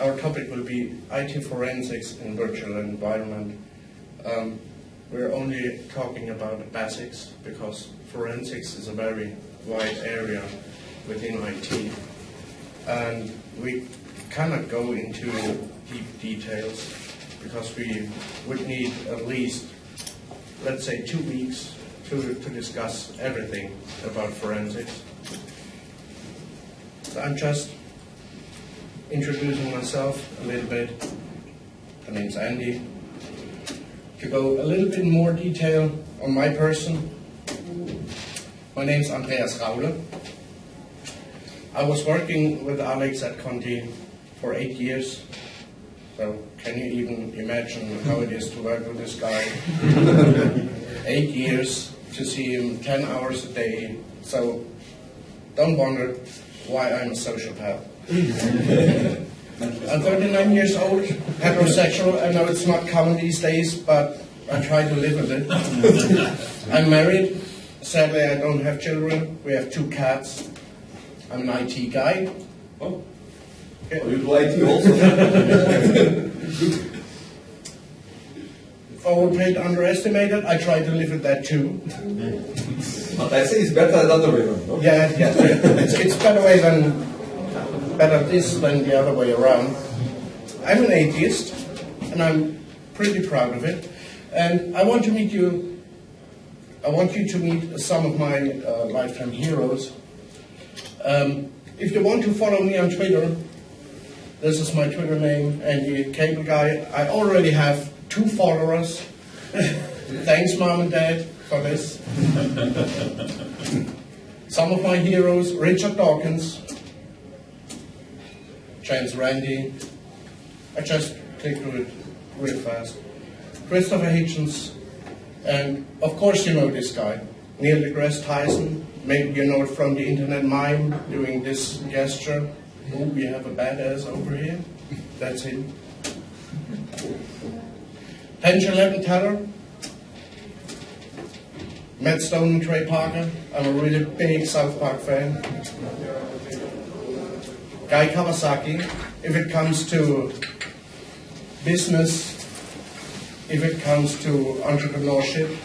Our topic will be IT forensics in virtual environment. We're only talking about the basics because forensics is a very wide area within IT. And we cannot go into deep details because we would need at least, let's say, 2 weeks to discuss everything about forensics. So I'm just introducing myself a little bit. My name's Andy. To go a little bit more detail on my person, my name's Andreas Raule. I was working with Alex at Conti for 8 years. So can you even imagine how it is to work with this guy? 8 years, to see him 10 hours a day. So don't wonder why I'm a sociopath. I'm 39 years old, heterosexual. I know it's not common these days, but I try to live with it. I'm married. Sadly, I don't have children. We have 2 cats. I'm an IT guy. Oh, okay. Oh, you do IT also? Overpaid, underestimated. I try to live with that too. But I say it's better than the other way around. No? Yeah. It's better this than the other way around. I'm an atheist, and I'm pretty proud of it. And I want to meet you. I want you to meet some of my lifetime heroes. If you want to follow me on Twitter, this is my Twitter name, Andy Cable Guy. I already have 2 followers. Thanks, Mom and Dad, for this. Some of my heroes: Richard Dawkins, James Randi. I just click through it real fast. Christopher Hitchens, and of course you know this guy, Neil deGrasse Tyson. Maybe you know it from the internet mime doing this gesture. Oh, we have a badass over here. That's him. Tension Teller, Matt Stone and Trey Parker. I'm a really big South Park fan. Guy Kawasaki. If it comes to business, if it comes to entrepreneurship,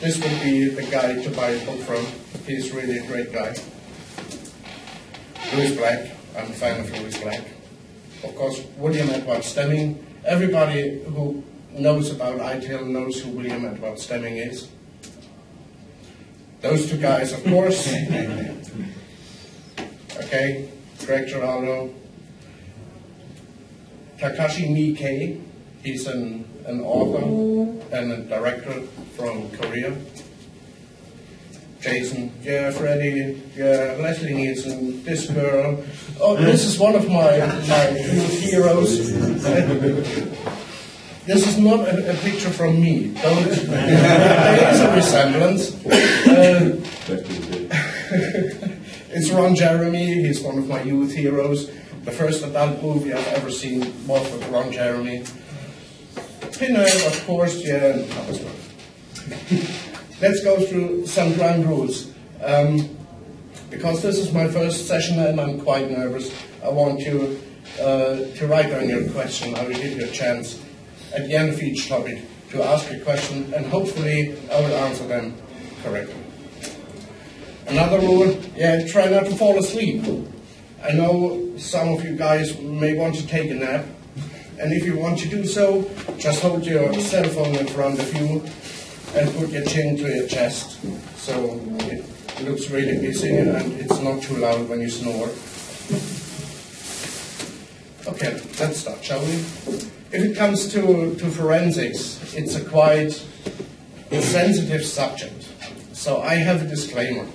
this would be the guy to buy a book from. He's really a great guy. Louis Black. I'm a fan of Louis Black. Of course, William Edward Stemming. Everybody who knows about ITIL knows who William Edward Stemming is. Those 2 guys, of course. Okay, Greg Giraldo. Takashi Miike. He's an author and a director from Korea. Jason, yeah, Freddie, yeah, Leslie Nielsen, this girl. Oh, this is one of my heroes. This is not a picture from me. There is a resemblance. It's Ron Jeremy. He's one of my youth heroes. The first adult movie I've ever seen was with Ron Jeremy. Pinhead, of course, yeah, and Hubsworth. Let's go through some ground rules. Because this is my first session and I'm quite nervous, I want you to write down your question. I will give you a chance at the end of each topic to ask a question, and hopefully I will answer them correctly. Another rule, try not to fall asleep. I know some of you guys may want to take a nap, and if you want to do so, just hold your cell phone in front of you and put your chin to your chest, so it looks really busy and it's not too loud when you snore. Okay, let's start, shall we? If it comes to forensics, it's a quite sensitive subject. So I have a disclaimer.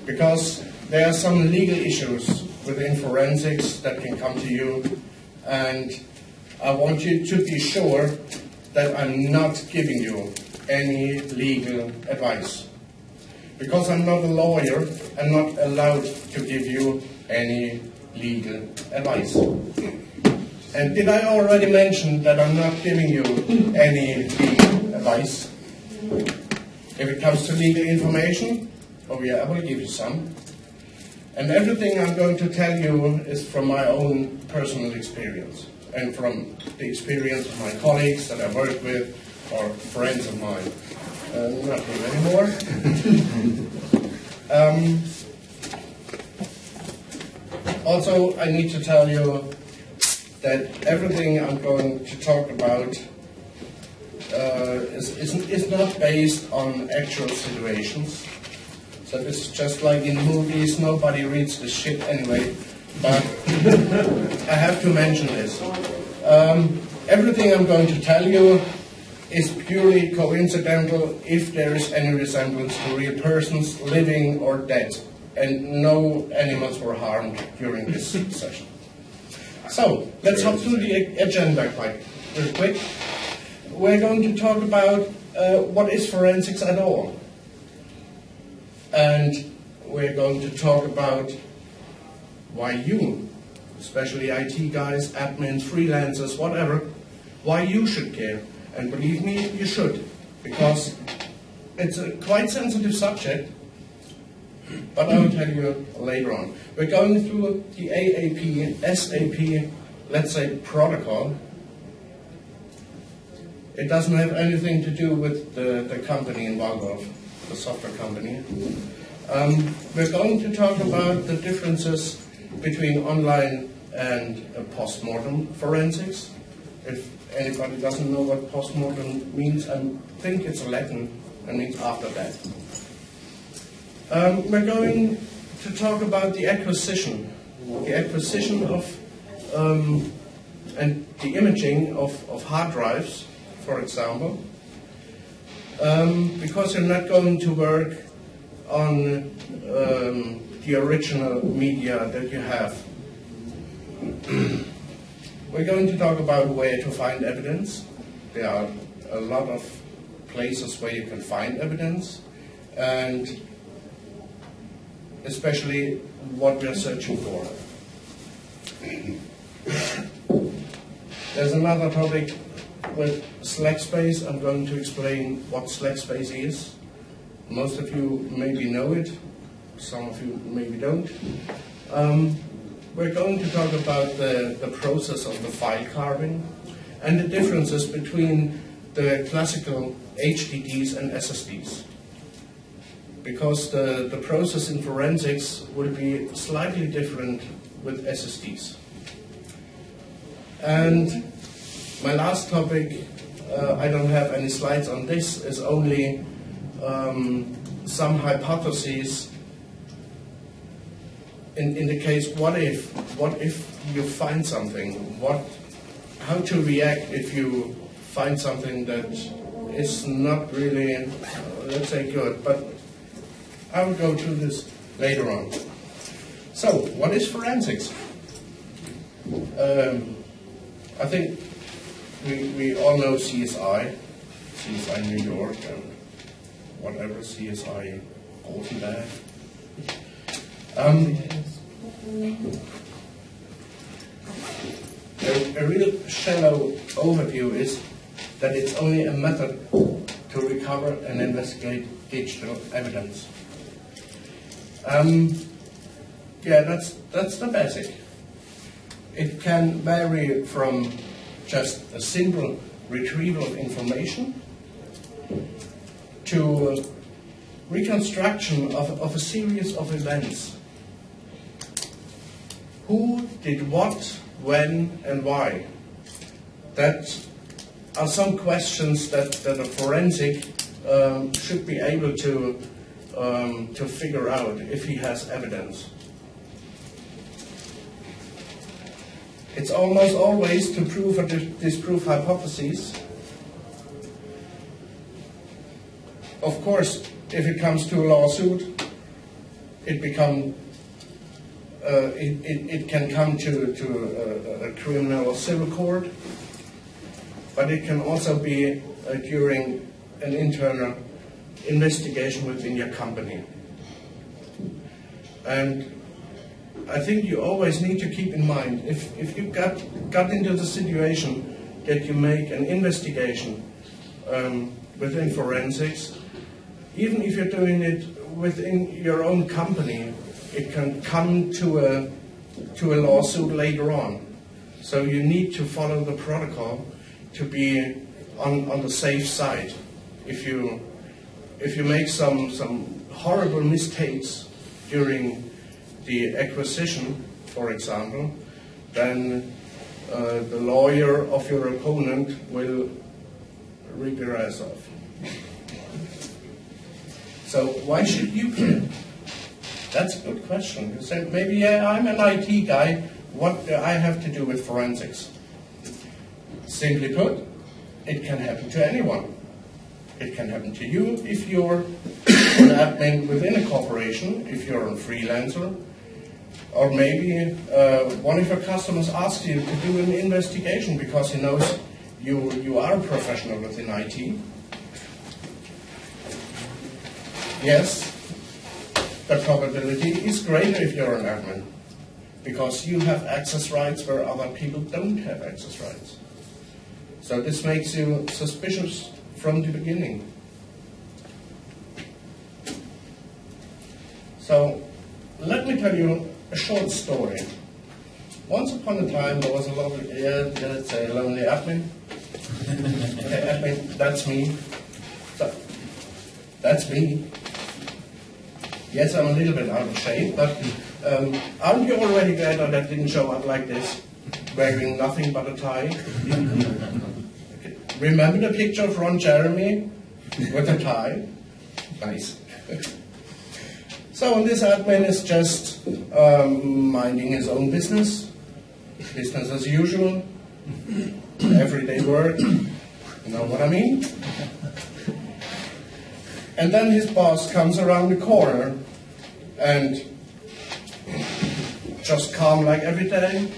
Because there are some legal issues within forensics that can come to you, and I want you to be sure that I'm not giving you any legal advice. Because I'm not a lawyer, I'm not allowed to give you any legal advice. And did I already mention that I'm not giving you any legal advice? If it comes to legal information, oh yeah, I will give you some. And everything I'm going to tell you is from my own personal experience and from the experience of my colleagues that I work with or friends of mine. Not me anymore. Also, I need to tell you that everything I'm going to talk about is not based on actual situations. So this is just like in movies, nobody reads the shit anyway, but I have to mention this. Everything I'm going to tell you is purely coincidental if there is any resemblance to real persons, living or dead, and no animals were harmed during this session. So, let's hop through the agenda quite real quick. We're going to talk about what is forensics at all. And we're going to talk about why you, especially IT guys, admins, freelancers, whatever, why you should care. And believe me, you should, because it's a quite sensitive subject, but I will tell you later on. We're going through the AAP, SAP, let's say, protocol. It doesn't have anything to do with the company in Waldorf, the software company. We're going to talk about the differences between online and postmortem forensics. If anybody doesn't know what postmortem means, I think it's Latin and means after death. We're going to talk about the acquisition of and the imaging of hard drives, for example, because you're not going to work on the original media that you have. We're going to talk about where to find evidence. There are a lot of places where you can find evidence, and especially what we're searching for. There's another topic with SlackSpace. I'm going to explain what SlackSpace is. Most of you maybe know it, some of you maybe don't. We're going to talk about the process of the file carving and the differences between the classical HDDs and SSDs. Because the process in forensics will be slightly different with SSDs. And my last topic, I don't have any slides on this, is only some hypotheses in the case, what if you find something, how to react if you find something that is not really, let's say, good, but I will go through this later on. So, what is forensics? I think we all know CSI New York, and whatever, CSI Rosenberg. A real shallow overview is that it's only a method to recover and investigate digital evidence. Yeah, that's the basic. It can vary from just a simple retrieval of information to reconstruction of a series of events. Who did what, when, and why? That are some questions that a forensic should be able to figure out if he has evidence. It's almost always to prove or disprove hypotheses. Of course, if it comes to a lawsuit, it can come to a criminal or civil court, but it can also be during an internal investigation within your company. And I think you always need to keep in mind, if you got into the situation that you make an investigation within forensics, even if you're doing it within your own company, it can come to a lawsuit later on. So you need to follow the protocol to be on the safe side. If you make some horrible mistakes during the acquisition, for example, then the lawyer of your opponent will rip your ass off. So why should you care? That's a good question. You said, maybe yeah, I'm an IT guy. What do I have to do with forensics? Simply put, it can happen to anyone. It can happen to you if you're an admin within a corporation, if you're a freelancer, or maybe one of your customers asks you to do an investigation because he knows you are a professional within IT. Yes, the probability is greater if you're an admin, because you have access rights where other people don't have access rights. So this makes you suspicious from the beginning. So let me tell you a short story. Once upon a time there was a lovely, let's say a lonely admin. Okay, admin, that's me. So, that's me. Yes, I'm a little bit out of shape, but aren't you already glad that I didn't show up like this, wearing nothing but a tie? Okay. Remember the picture of Ron Jeremy with a tie? Nice. So this admin is just minding his own business as usual, everyday work, you know what I mean? And then his boss comes around the corner and just calm like every day,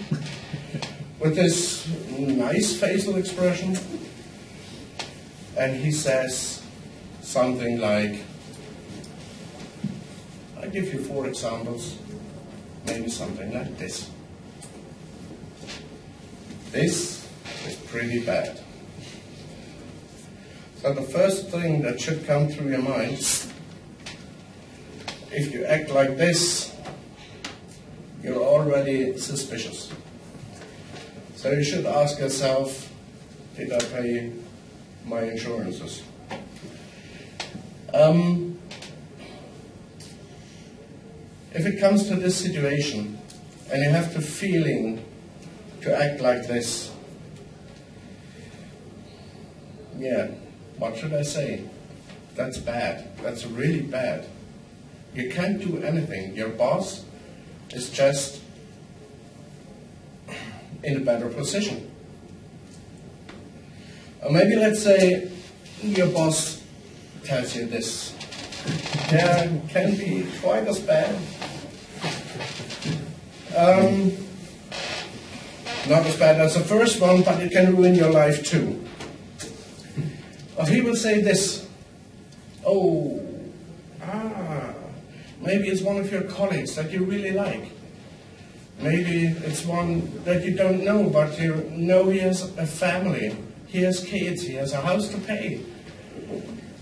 with this nice facial expression, and he says something like, I give you 4 examples, maybe something like this. This is pretty bad. So the first thing that should come through your mind, if you act like this, you're already suspicious. So you should ask yourself, did I pay my insurances? If it comes to this situation, and you have the feeling to act like this, yeah, what should I say? That's bad. That's really bad. You can't do anything. Your boss is just in a better position. Or maybe let's say your boss tells you this. Yeah, it can be quite as bad. Not as bad as the first one, but it can ruin your life too. Or he will say this, maybe it's one of your colleagues that you really like. Maybe it's one that you don't know, but you know he has a family, he has kids, he has a house to pay.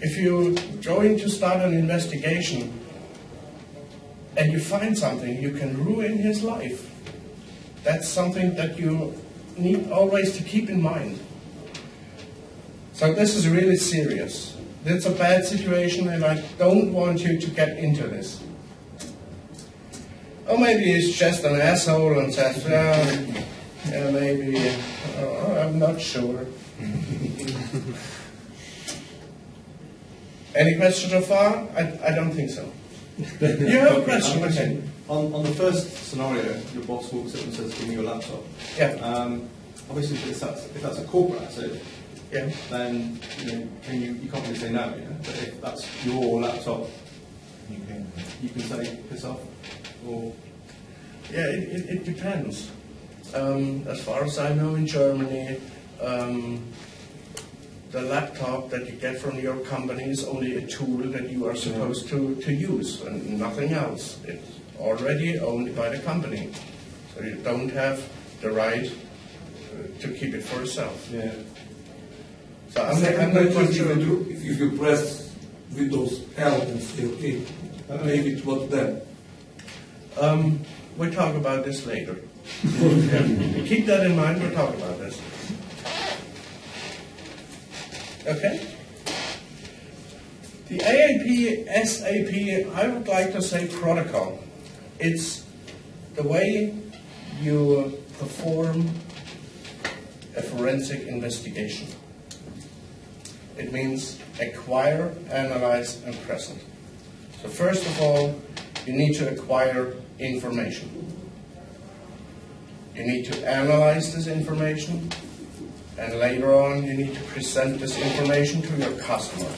If you're going to start an investigation and you find something, you can ruin his life. That's something that you need always to keep in mind. So this is really serious. It's a bad situation and I don't want you to get into this. Or maybe he's just an asshole and says, yeah, maybe, I'm not sure. Any questions so far? I don't think so. You have a question, okay. On the first scenario, your boss walks up and says, give me your laptop. Yeah. Obviously, if that's a corporate asset, Yeah. then you can't really say no. But if that's your laptop, you can say piss off. Or Yeah, it depends. As far as I know, in Germany, the laptop that you get from your company is only a tool that you are supposed to use and nothing else. It's already owned by the company. So you don't have the right to keep it for yourself. yeah. So I'm Second not question, quite sure. if you press Windows L and say, okay, maybe it was then. We'll talk about this later. Keep that in mind, we'll talk about this. Okay? The AAP, SAP, I would like to say protocol. It's the way you perform a forensic investigation. It means acquire, analyze, and present. So first of all, you need to acquire information. You need to analyze this information, and later on you need to present this information to your customer.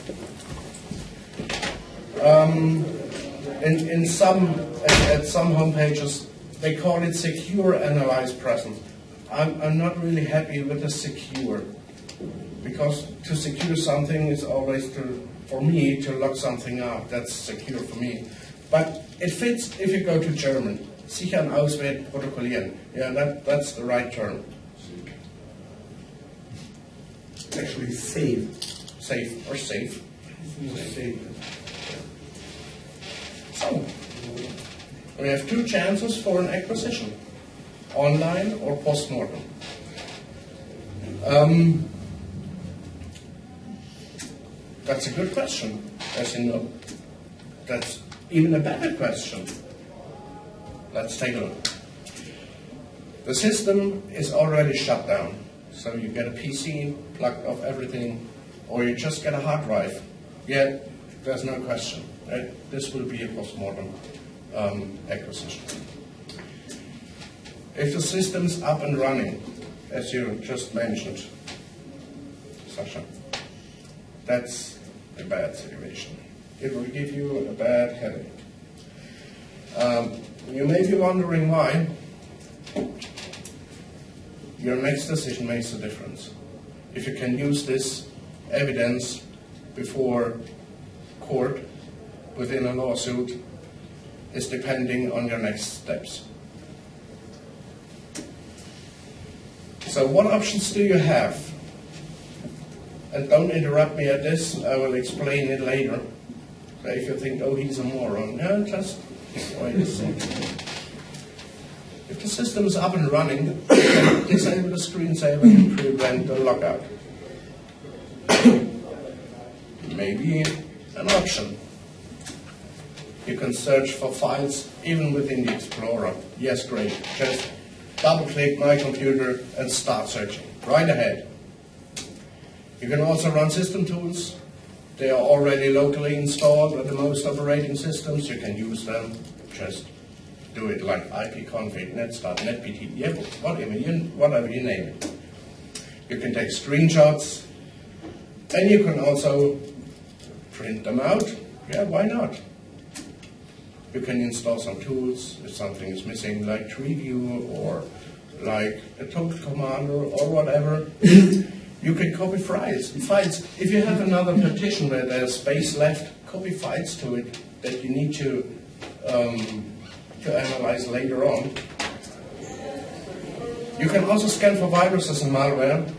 At some home pages, they call it secure, analyze, present. I'm not really happy with the secure, because to secure something is always for me to lock something up. That's secure for me. But it fits if you go to German. Sichern, auswerten, protokollieren. Yeah, that's the right term. Actually, save. Safe or safe. Save. So, we have two chances for an acquisition, online or post-mortem. That's a good question, as you know. That's even a better question. Let's take a look. The system is already shut down, so you get a PC, plugged off everything, or you just get a hard drive. Yeah, there's no question. Right? This will be a post-mortem acquisition. If the system's up and running, as you just mentioned, Sasha, that's a bad situation. It will give you a bad headache. You may be wondering why. Your next decision makes a difference. If you can use this evidence before court within a lawsuit, is depending on your next steps. So what options do you have? And don't interrupt me at this, I will explain it later. So if you think, oh, he's a moron, no, just wait a second. If the system is up and running, you can disable the screensaver and prevent the lockout. Maybe an option. You can search for files even within the Explorer. Yes, great. Just double-click my computer and start searching. Right ahead. You can also run system tools. They are already locally installed with the most operating systems. You can use them. Just do it like ipconfig, netstart, netpt, yeah, whatever you name it. You can take screenshots, and you can also print them out. Yeah, why not? You can install some tools if something is missing, like TreeView or like a Total Commander or whatever. You can copy files. If you have another partition where there's space left, copy files to it that you need to analyze later on. You can also scan for viruses and malware.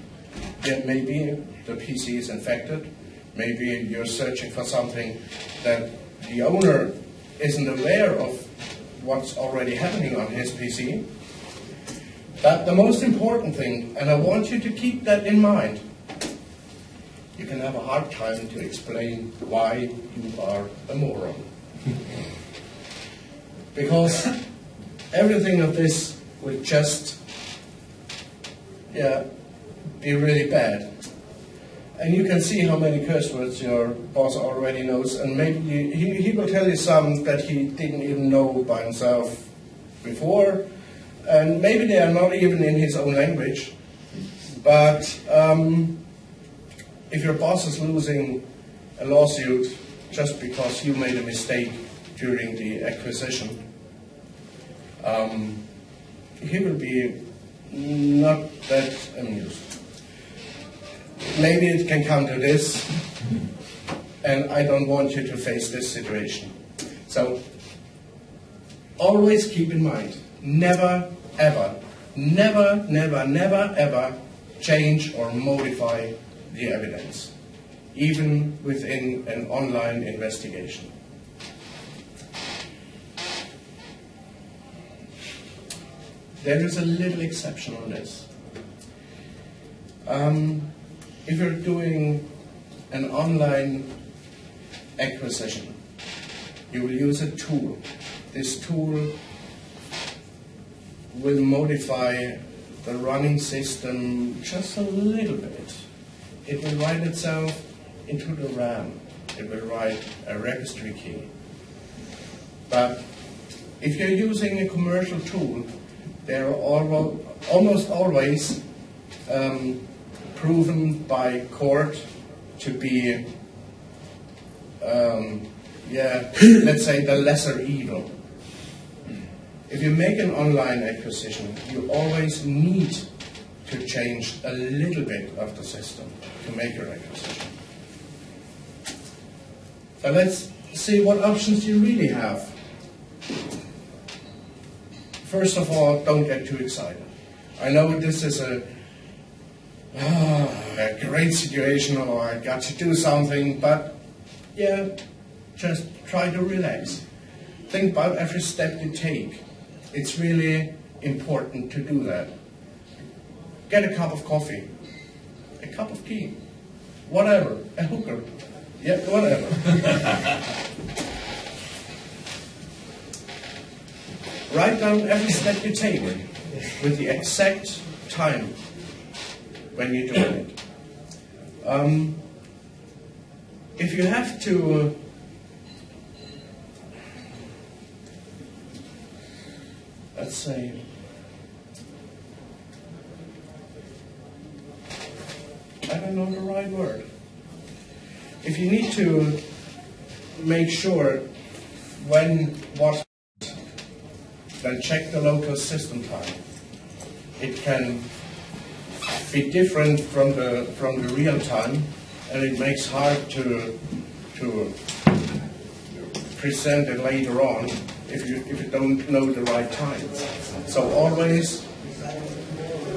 Yeah, maybe the PC is infected. Maybe you're searching for something that the owner isn't aware of what's already happening on his PC. But the most important thing, and I want you to keep that in mind, you can have a hard time to explain why you are a moron. Because everything of this will just be really bad. And you can see how many curse words your boss already knows, and maybe he will tell you some that he didn't even know by himself before, and maybe they are not even in his own language. But if your boss is losing a lawsuit just because you made a mistake during the acquisition, he will be not that amused. Maybe it can come to this, and I don't want you to face this situation. So, always keep in mind, never, ever, never, never, never, ever change or modify the evidence, even within an online investigation. there is a little exception on this. If you're doing an online acquisition, you will use a tool. This tool will modify the running system just a little bit. It will write itself into the RAM. It will write a registry key. But if you're using a commercial tool, they're almost always proven by court to be, let's say, the lesser evil. If you make an online acquisition, you always need to change a little bit of the system to make your acquisition. So let's see what options you really have. First of all, don't get too excited. I know this is a great situation, or I got to do something, but yeah, just try to relax. Think about every step you take. It's really important to do that. Get a cup of coffee, a cup of tea, whatever, a hooker, yeah, whatever. Write down every step you take with the exact time when you're doing it. If you have to let's say I don't know the right word. If you need to make sure what, then check the local system time. It can be different from the real time, and it makes hard to present it later on if you don't know the right time. So always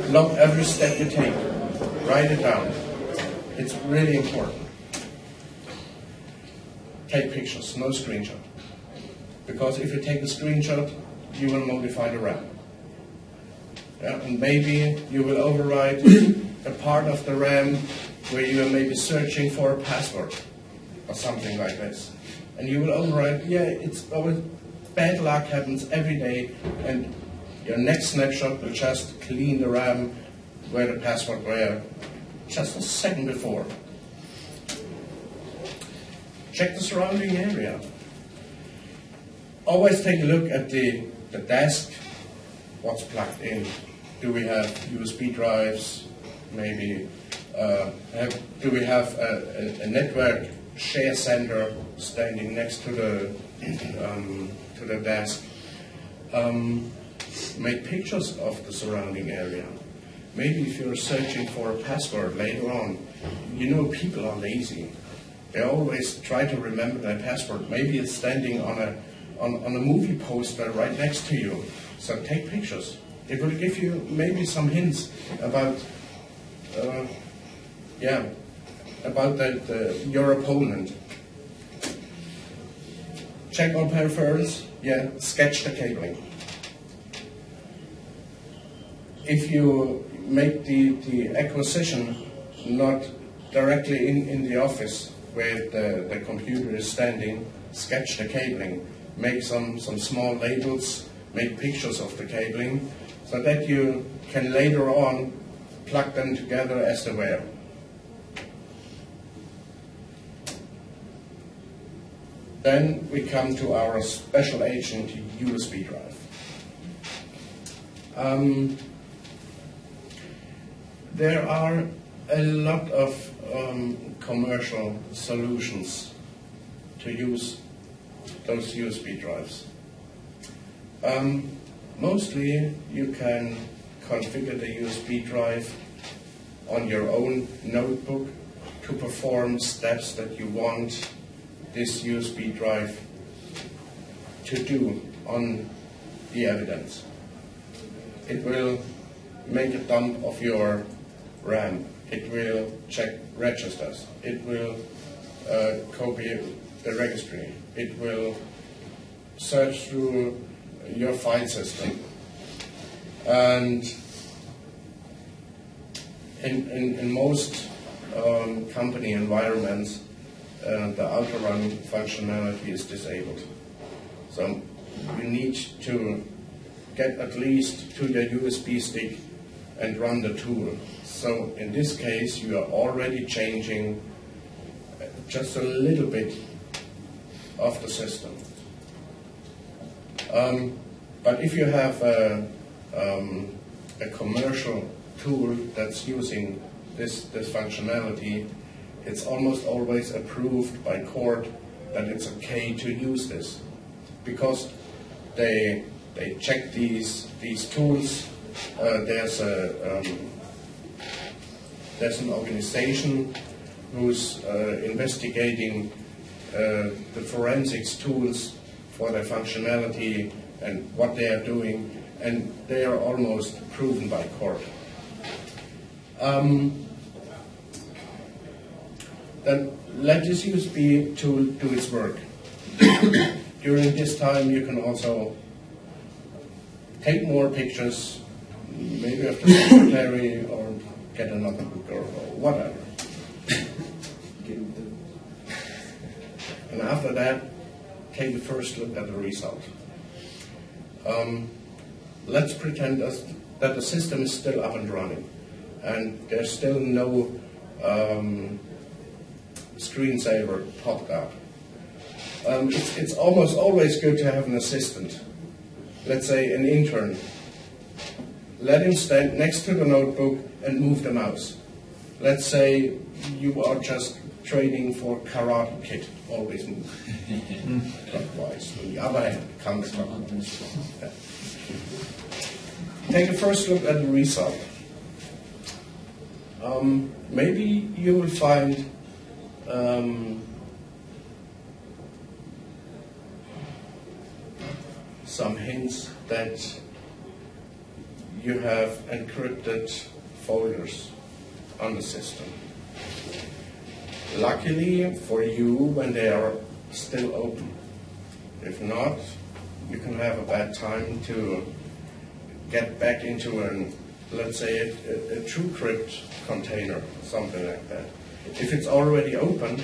log every step you take. Write it down. It's really important. Take pictures, no screenshot. Because if you take a screenshot, you will modify the RAM. Yeah, and maybe you will override a part of the RAM where you are maybe searching for a password or something like this. And you will override, it's always bad luck happens every day, and your next snapshot will just clean the RAM where the password were just a second before. Check the surrounding area. Always take a look at the desk, what's plugged in. Do we have USB drives? Maybe do we have a network share center standing next to the desk? Make pictures of the surrounding area. Maybe if you're searching for a password later on, you know people are lazy. They always try to remember their password. Maybe it's standing on a movie poster right next to you. So take pictures. It will give you maybe some hints about your opponent. Check on peripherals. Sketch the cabling. If you make the acquisition not directly in the office where the computer is standing, sketch the cabling. Make some small labels, make pictures of the cabling, so that you can later on plug them together as they were. Then we come to our special agent USB drive. There are a lot of commercial solutions to use those USB drives. Mostly you can configure the USB drive on your own notebook to perform steps that you want this USB drive to do on the evidence. It will make a dump of your RAM. It will check registers. It will copy the registry. It will search through your file system. And in most company environments, the auto-run functionality is disabled. So you need to get at least to the USB stick and run the tool. So in this case, you are already changing just a little bit of the system. But if you have a commercial tool that's using this functionality, it's almost always approved by court that it's okay to use this, because they check these tools. There's an organization who's investigating the forensics tools for their functionality and what they are doing, and they are almost proven by court. Then let this USB tool do its work. During this time, you can also take more pictures, maybe of the secretary, or get another book or whatever. And after that, take the first look at the result. Let's pretend that the system is still up and running, and there's still no screensaver popped up. It's almost always good to have an assistant, let's say an intern. Let him stand next to the notebook and move the mouse. Let's say you are just training for Karate Kid, always move clockwise. On the other hand, counterclockwise. Take a first look at the result. Maybe you will find some hints that you have encrypted folders on the system. Luckily for you, when they are still open. If not, you can have a bad time to get back into let's say a TrueCrypt container, something like that. If it's already open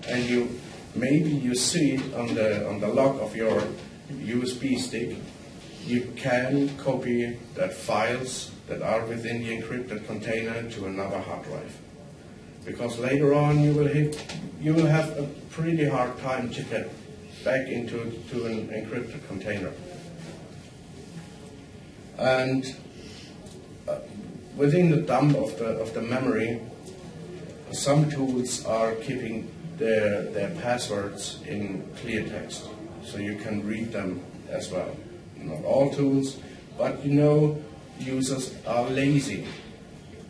and maybe you see it on the lock of your USB stick, you can copy that files that are within the encrypted container to another hard drive. Because later on you will have a pretty hard time to get back into an encrypted container. And within the dump of the memory, some tools are keeping their passwords in clear text, so you can read them as well. Not all tools, but users are lazy.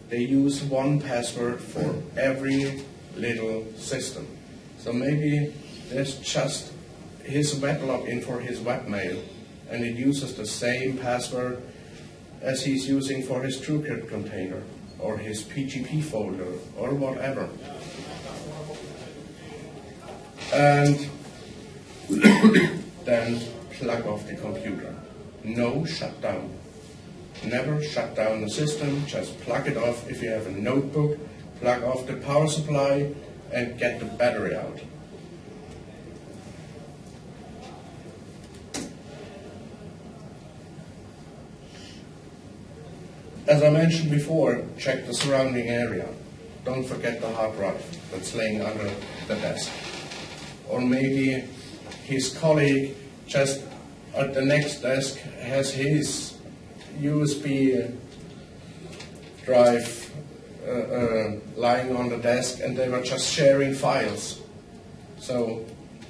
They use one password for every little system. So maybe there's just his web login for his webmail, and it uses the same password as he's using for his TrueCrypt container, or his PGP folder, or whatever. And then plug off the computer. No shutdown. Never shut down the system, just plug it off. If you have a notebook, plug off the power supply and get the battery out. As I mentioned before, check the surrounding area. Don't forget the hard drive that's laying under the desk. Or maybe his colleague just at the next desk has his USB drive lying on the desk, and they were just sharing files. So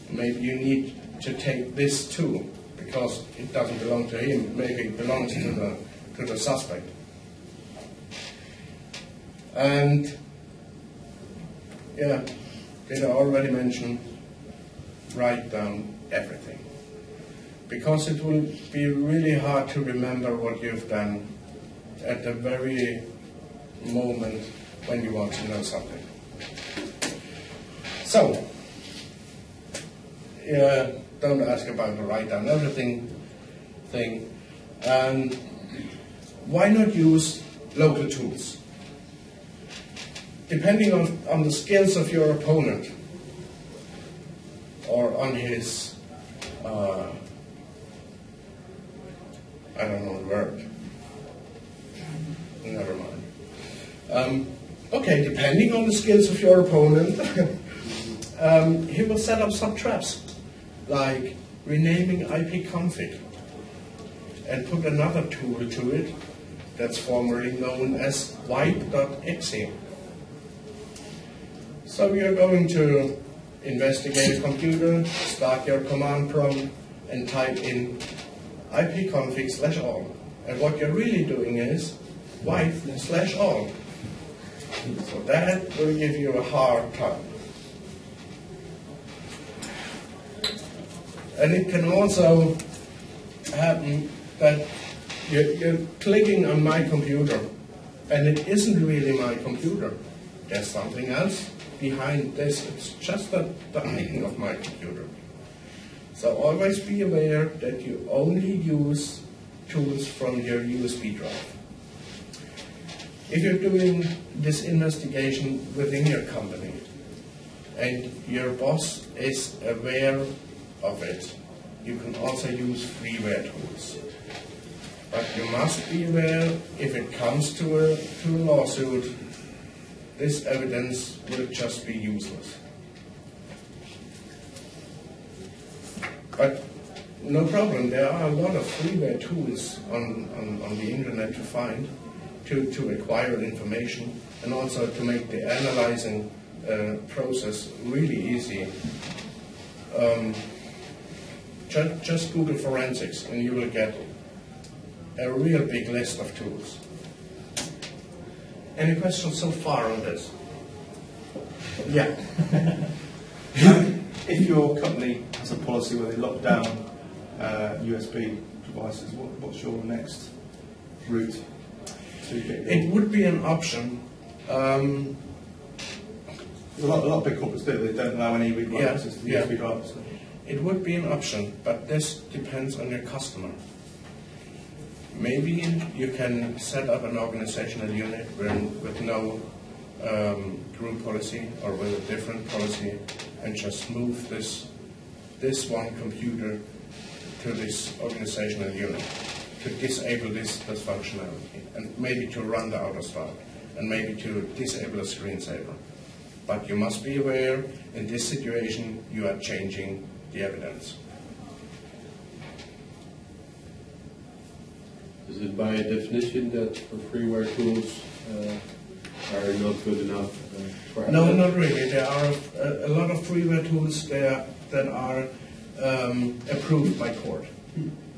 maybe you need to take this too, because it doesn't belong to him. Maybe it belongs to the suspect. And yeah, did I already mention, write down everything. Because it will be really hard to remember what you've done at the very moment when you want to know something. So, don't ask about the write down everything thing. And why not use local tools? Depending on the skills of your opponent or on his, I don't know the word. Never mind. Okay, depending on the skills of your opponent, he will set up some traps, like renaming ipconfig, and put another tool to it that's formerly known as wipe.exe. So you're going to investigate a computer, start your command prompt, and type in ipconfig/all. And what you're really doing is wipe/all. So that will give you a hard time. And it can also happen that you're clicking on my computer, and it isn't really my computer. There's something else behind this. It's just the icon of my computer. So always be aware that you only use tools from your USB drive. If you're doing this investigation within your company and your boss is aware of it, you can also use freeware tools. But you must be aware, if it comes to a lawsuit, this evidence will just be useless. But no problem, there are a lot of freeware tools on the internet to find to acquire information, and also to make the analyzing process really easy. Just Google forensics and you will get a real big list of tools. Any questions so far on this? Yeah. If your company has a policy where they lock down USB devices, what's your next route to get your... It would be an option. A lot of big corporates do. They don't allow any read-write access to the USB drives. So. It would be an option, but this depends on your customer. Maybe you can set up an organizational unit with no group policy or with a different policy, and just move this one computer to this organizational unit to disable this functionality, and maybe to run the auto start, and maybe to disable a screensaver. But you must be aware, in this situation, you are changing the evidence. Is it by definition that freeware tools are not good enough for No, evidence? not really. There are a lot of freeware tools there that are approved by court.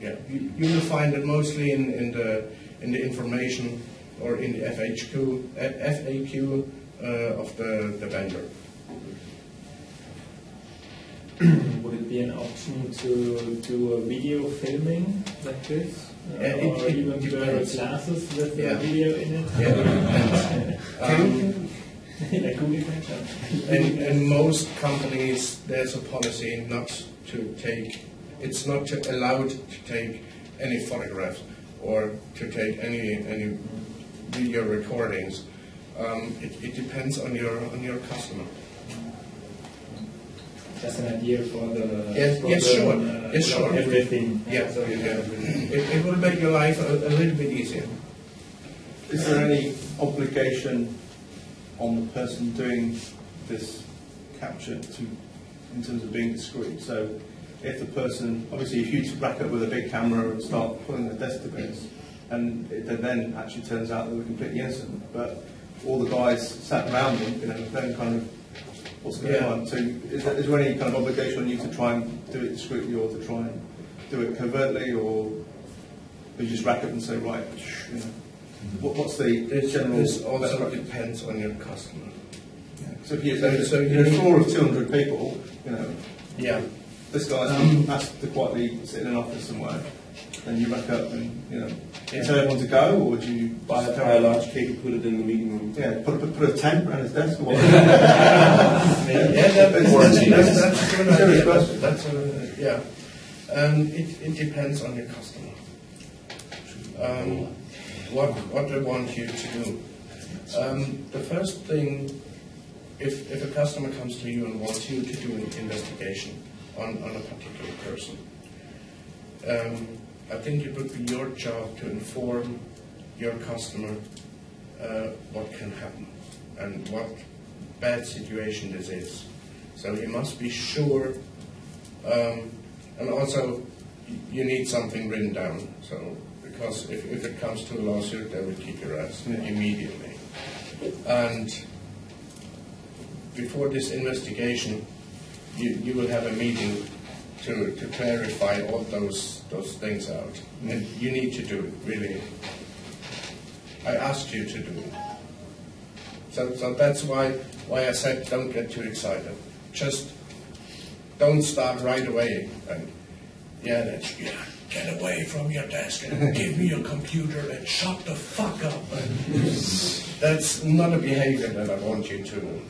Yeah, you will find it mostly in the information or in the FAQ of the vendor. Would it be an option to do a video filming like this? Or It even wear depends. glasses with Yeah. a video in it? Yeah, it depends. Like Google Picture. In most companies, there's a policy not to take, it's not allowed to take any photographs or to take any video recordings. It depends on your customer. Just an idea for the Yes, sure. Yes, sure. Everything. Yeah, it will make your life a little bit easier. Is there any obligation on the person doing this capture in terms of being discreet? So if the person, obviously if you rack up with a big camera and start pulling the desk to bits, and it then actually turns out they were completely innocent, but all the guys sat around them, then kind of, what's going on? So is there any kind of obligation on you to try and do it discreetly, or to try and do it covertly, or you just rack up and say, right, what's the general... This also depends on your customer. Yeah. So if So you're a floor of 200 people, Yeah. this guy's asked to quietly sit in an office somewhere, and you back up and, tell everyone to go, or would you Buy a large cake and put it in the meeting room. Yeah, put a tent around his desk or what? That's a good Serious idea. question. It depends on your customer. what they want you to do. The first thing, if a customer comes to you and wants you to do an investigation on a particular person, I think it would be your job to inform your customer what can happen and what bad situation this is. So you must be sure, and also you need something written down. So because if it comes to a lawsuit, they will kick your ass immediately. And before this investigation, you will have a meeting to clarify all those things out. And you need to do it, really. I asked you to do it. So that's why I said don't get too excited. Just don't start right away and get away from your desk and give me your computer and shut the fuck up. That's not a behavior that I want you to do.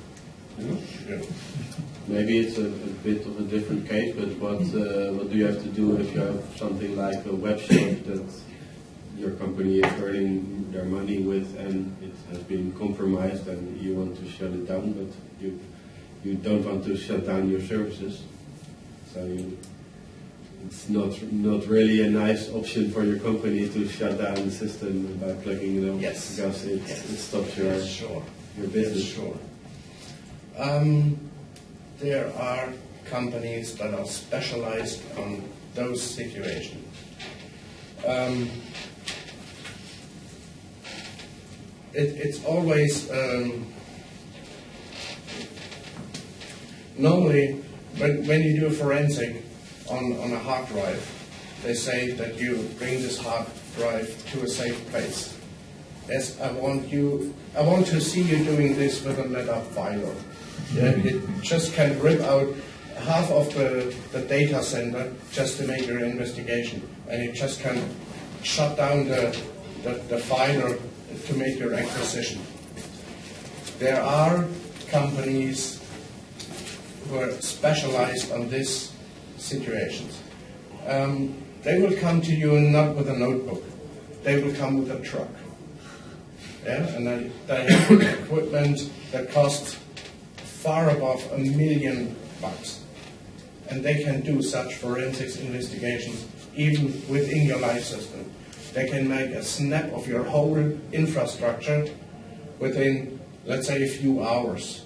Maybe it's a bit of a different case, but what do you have to do if you have something like a web shop that your company is earning their money with and it has been compromised and you want to shut it down, but you don't want to shut down your services, so it's not really a nice option for your company to shut down the system by plugging it off. Yes. Because it stops your business. Yes, sure. There are companies that are specialized on those situations. It's always normally when you do a forensic on a hard drive, they say that you bring this hard drive to a safe place. Yes, I want to see you doing this with a lead-up filer. Yeah, it just can rip out half of the data center just to make your investigation, and it just can shut down the filer to make your acquisition. There are companies who are specialized on these situations. They will come to you not with a notebook. They will come with a truck. Yeah, and they have equipment that costs far above $1 million, and they can do such forensics investigations even within your life system. They can make a snap of your whole infrastructure within, let's say, a few hours,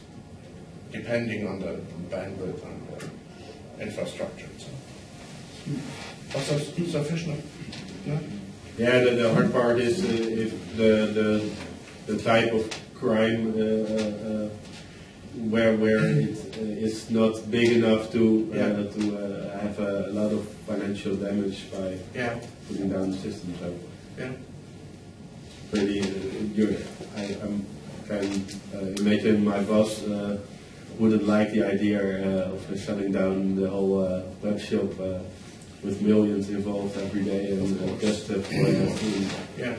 depending on the bandwidth and the infrastructure. Also sufficient? No? Yeah, the hard part is if the type of crime where it is not big enough to have a lot of financial damage by putting down the system. So pretty, I can imagine my boss wouldn't like the idea of shutting down the whole web shop with millions involved every day and just for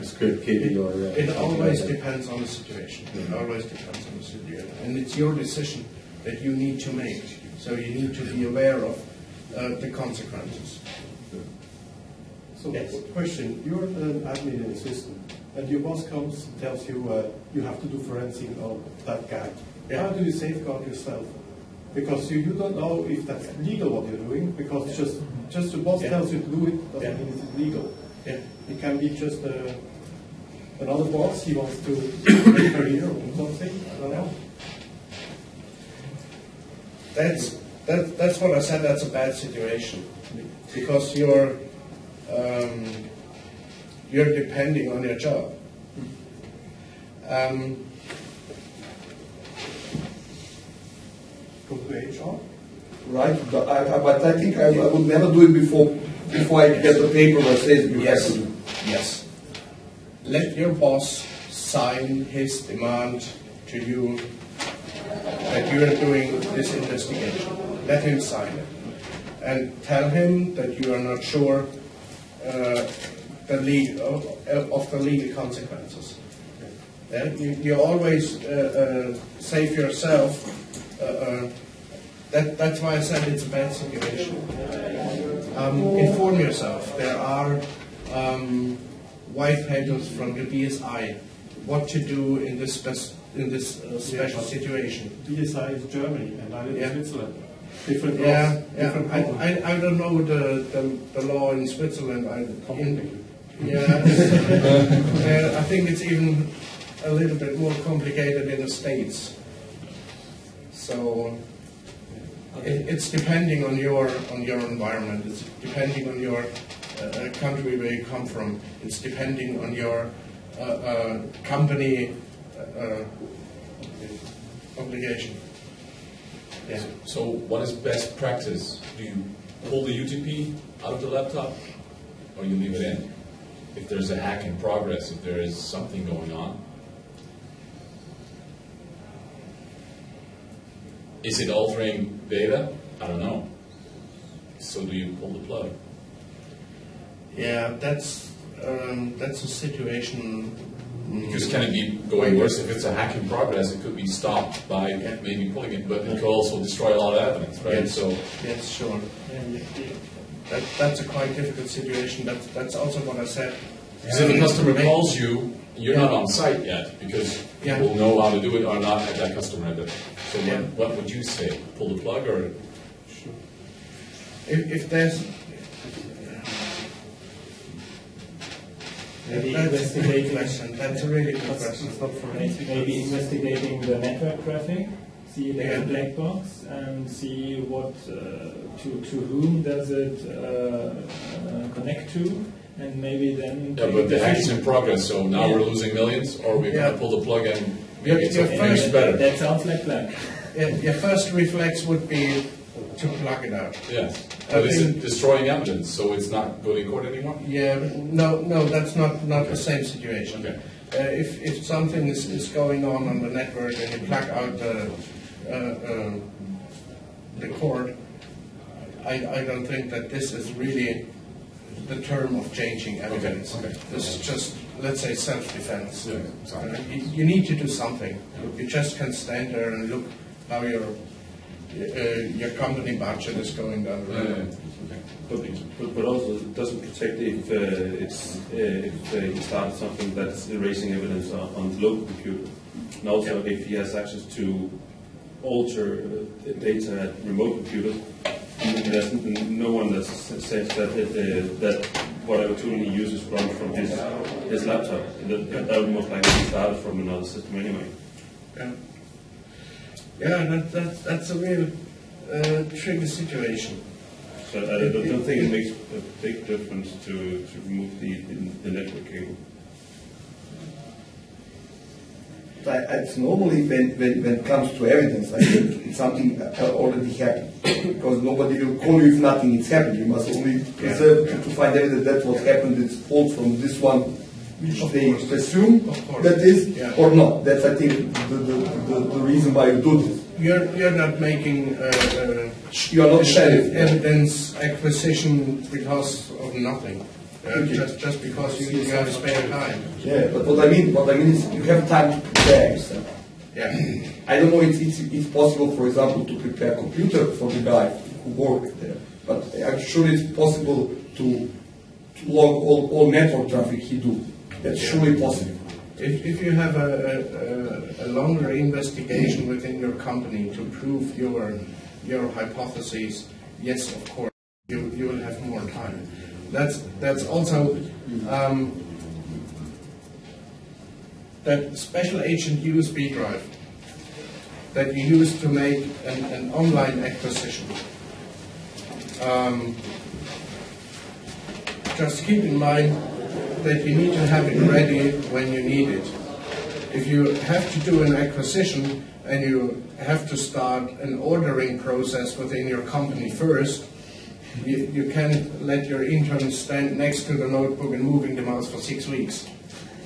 script kidding or. It always depends on the situation. It always depends on the situation, and it's your decision that you need to make. So you need to be aware of the consequences. So, Yes. question: you're an admin in a system, and your boss comes and tells you you have to do forensic on that guy. Yeah. How do you safeguard yourself? Because you don't know if that's legal what you're doing, because just the boss tells you to do it doesn't mean it's legal. Yeah. It can be just another boss, he wants to make a career or something, I don't know. That's what I said. That's a bad situation because you're depending on your job. Go to HR. Right, but I think I would never do it before I get the paper that says you have to do. Yes. Let your boss sign his demand to you that you are doing this investigation. Let him sign it. And tell him that you are not sure of the legal consequences. Yeah? You always save yourself. That's why I said it's a bad situation. Inform yourself. There are white papers from the BSI, what to do in this special situation. BSI is Germany, and I live Yeah. in Switzerland. Different laws, Yeah, different problems. I don't know the law in Switzerland. Complicated. I think it's even a little bit more complicated in the States. So it's depending on your environment. It's depending on your country where you come from. It's depending on your company obligation. Yeah. So what is best practice? Do you pull the UTP out of the laptop or you leave it in? If there's a hack in progress, if there is something going on. Is it altering data? I don't know. So do you pull the plug? Yeah, that's a situation. Because can it be going worse? If it's a hack in progress, it could be stopped by maybe pulling it, but it could also destroy a lot of evidence, right? Yes. So Yes, sure. That's a quite difficult situation. That's also what I said. because if a customer calls you, you're not on site yet because Yeah. people know how to do it or not at that customer. So Yeah. what would you say? Pull the plug or? If there's Maybe that's a good investigating. question. That's a really good question. Maybe investigating the network traffic, see the Yeah. black box, and see what to whom does it connect to, and maybe then. Yeah, take but the a hack is decision. in progress, so now Yeah. we're losing millions, or we're Yeah. gonna pull the plug and Your- maybe it's your maybe first- it's better. That sounds like plan. Your first reflex would be to plug it out. Yes, I but is think- it destroying evidence, so it's not going to court anymore? Yeah, no, that's not the same situation. Okay. If something is going on the network and you plug out the cord, I don't think that this is really the term of changing evidence. Okay. This is just, let's say, self-defense. Yeah, sorry. You need to do something. You just can't stand there and look how your company budget is going down the road. But also it doesn't protect if he starts something that's erasing evidence on the local computer. And also if he has access to alter data at remote computers, there's no one that says that whatever tool he uses runs from his laptop. That would most likely be started from another system anyway. Yeah, that's a real tricky situation. So I don't think it makes a big difference to remove the network cable. It's normally when it comes to evidence, I think it's something already happened. Because nobody will call you if nothing is happened. You must only preserve to find evidence that what happened is fault from this one, which they assume Of course. that is, Yeah. or not. That's, I think, the reason why you do this. You're not making You are not sheriff. evidence acquisition because of nothing. Okay. Just because you have spare time. Yeah, but what I mean is you have time to prepare yourself. Yeah. I don't know if it's possible, for example, to prepare a computer for the guy who works there, but I'm sure it's possible to log all network traffic he do. That's surely possible. If you have a longer investigation within your company to prove your hypotheses, yes, of course, you will have more time. That's also that special agent USB drive that you use to make an online acquisition. Just keep in mind that you need to have it ready when you need it. If you have to do an acquisition and you have to start an ordering process within your company first, you can't let your interns stand next to the notebook and moving the mouse for 6 weeks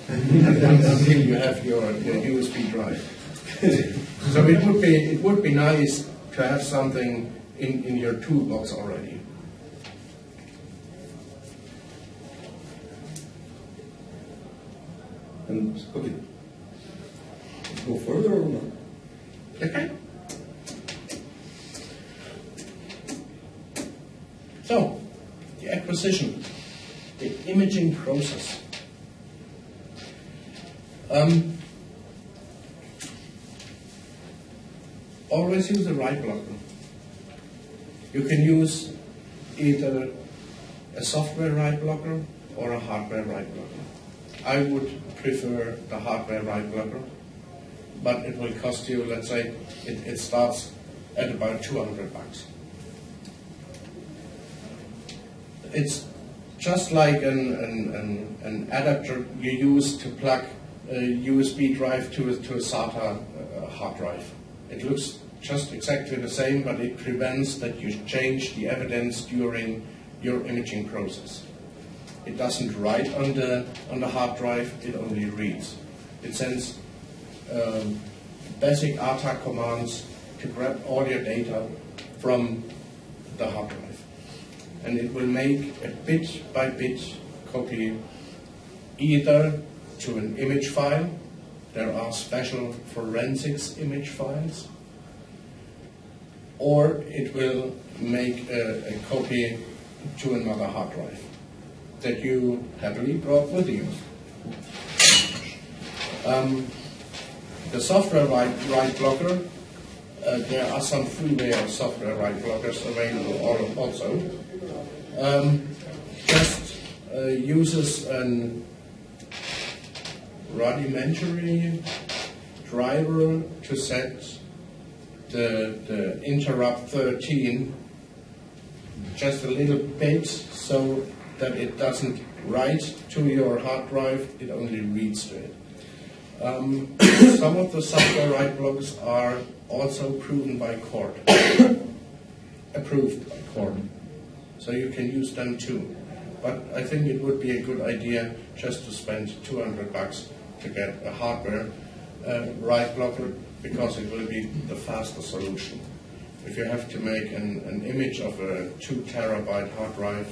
until you have your USB drive. So it would be nice to have something in your toolbox already. And okay, let's go further or not? Okay. So, the acquisition, the imaging process. Always use a write blocker. You can use either a software write blocker or a hardware write blocker. I would prefer the hardware write blocker, but it will cost you, let's say, it starts at about $200. It's just like an adapter you use to plug a USB drive to a SATA hard drive. It looks just exactly the same, but it prevents that you change the evidence during your imaging process. It doesn't write on the hard drive, it only reads. It sends basic RTAC commands to grab all your data from the hard drive. And it will make a bit-by-bit copy either to an image file. There are special forensics image files. Or it will make a copy to another hard drive that you happily brought with you. The software write blocker, there are some freeware software write blockers available also. Just uses an rudimentary driver to set the interrupt 13 just a little bit so that it doesn't write to your hard drive, it only reads to it. Some of the software write blockers are also proven by court, approved by court, so you can use them too. But I think it would be a good idea just to spend $200 to get a hardware write blocker, because it will be the faster solution. If you have to make an image of a 2 terabyte hard drive,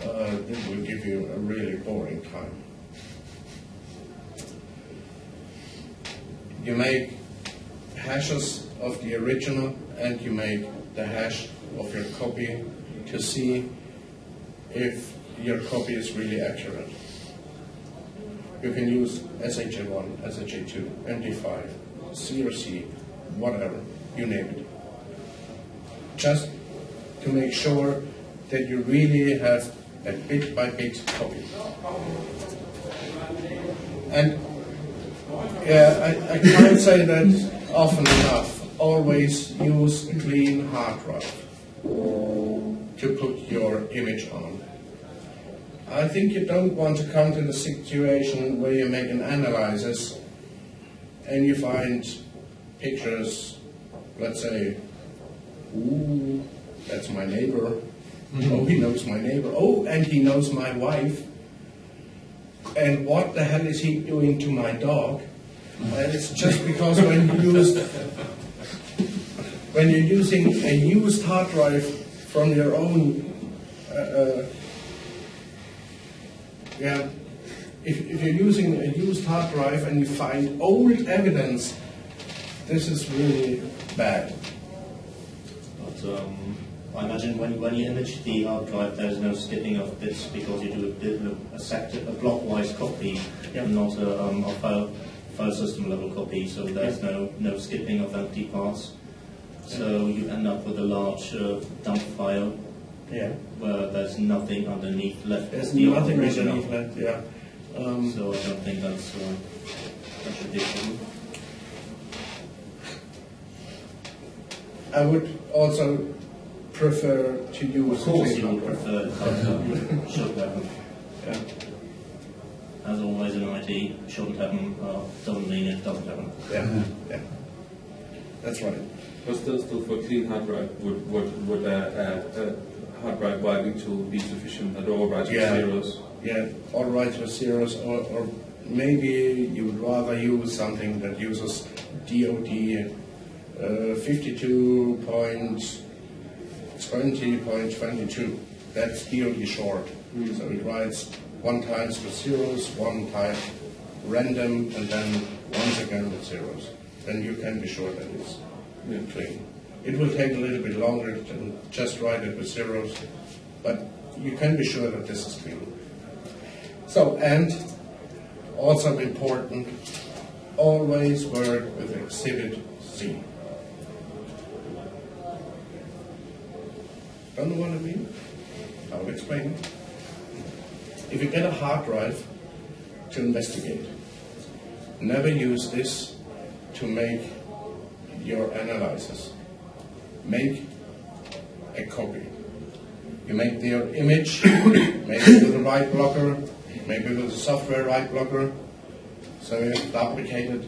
it will give you a really boring time. You make hashes of the original and you make the hash of your copy to see if your copy is really accurate. You can use SHA1, SHA2, MD5, CRC, whatever, you name it. Just to make sure that you really have a bit-by-bit copy. And I can't say that often enough. Always use a clean hard drive to put your image on. I think you don't want to come to the situation where you make an analysis and you find pictures, let's say, ooh, that's my neighbor. Oh, he knows my neighbor. Oh, and he knows my wife. And what the hell is he doing to my dog? And it's just because when you're using a used hard drive from your own, if you're using a used hard drive and you find old evidence, this is really bad. But I imagine when you image the hard drive, there's no skipping of bits because you do a blockwise copy, and not a file system level copy. So there's no skipping of empty parts. So you end up with a large dump file where there's nothing underneath left. There's nothing underneath left. Yeah. So I don't think that's a big problem. I would also prefer to use. Of course, you would prefer it should happen. Yeah. As always in IT, shouldn't happen doesn't mean it doesn't happen. Yeah. That's right. But still for clean hard drive, would a hard drive wiping tool be sufficient at all writes with zeros? Yeah, all writes with zeros, or maybe you would rather use something that uses DOD 52.20.22. That's DOD short. So it writes one times with zeros, one time random, and then once again with zeros. Then you can be sure that it's clean. It will take a little bit longer to just write it with zeros, but you can be sure that this is clean. So, and Also important, always work with Exhibit C. Don't know what I mean? I'll explain it. If you get a hard drive to investigate, never use this to make your analysis. Make a copy. You make the image, maybe with a write blocker, maybe with a software write blocker. So you have duplicated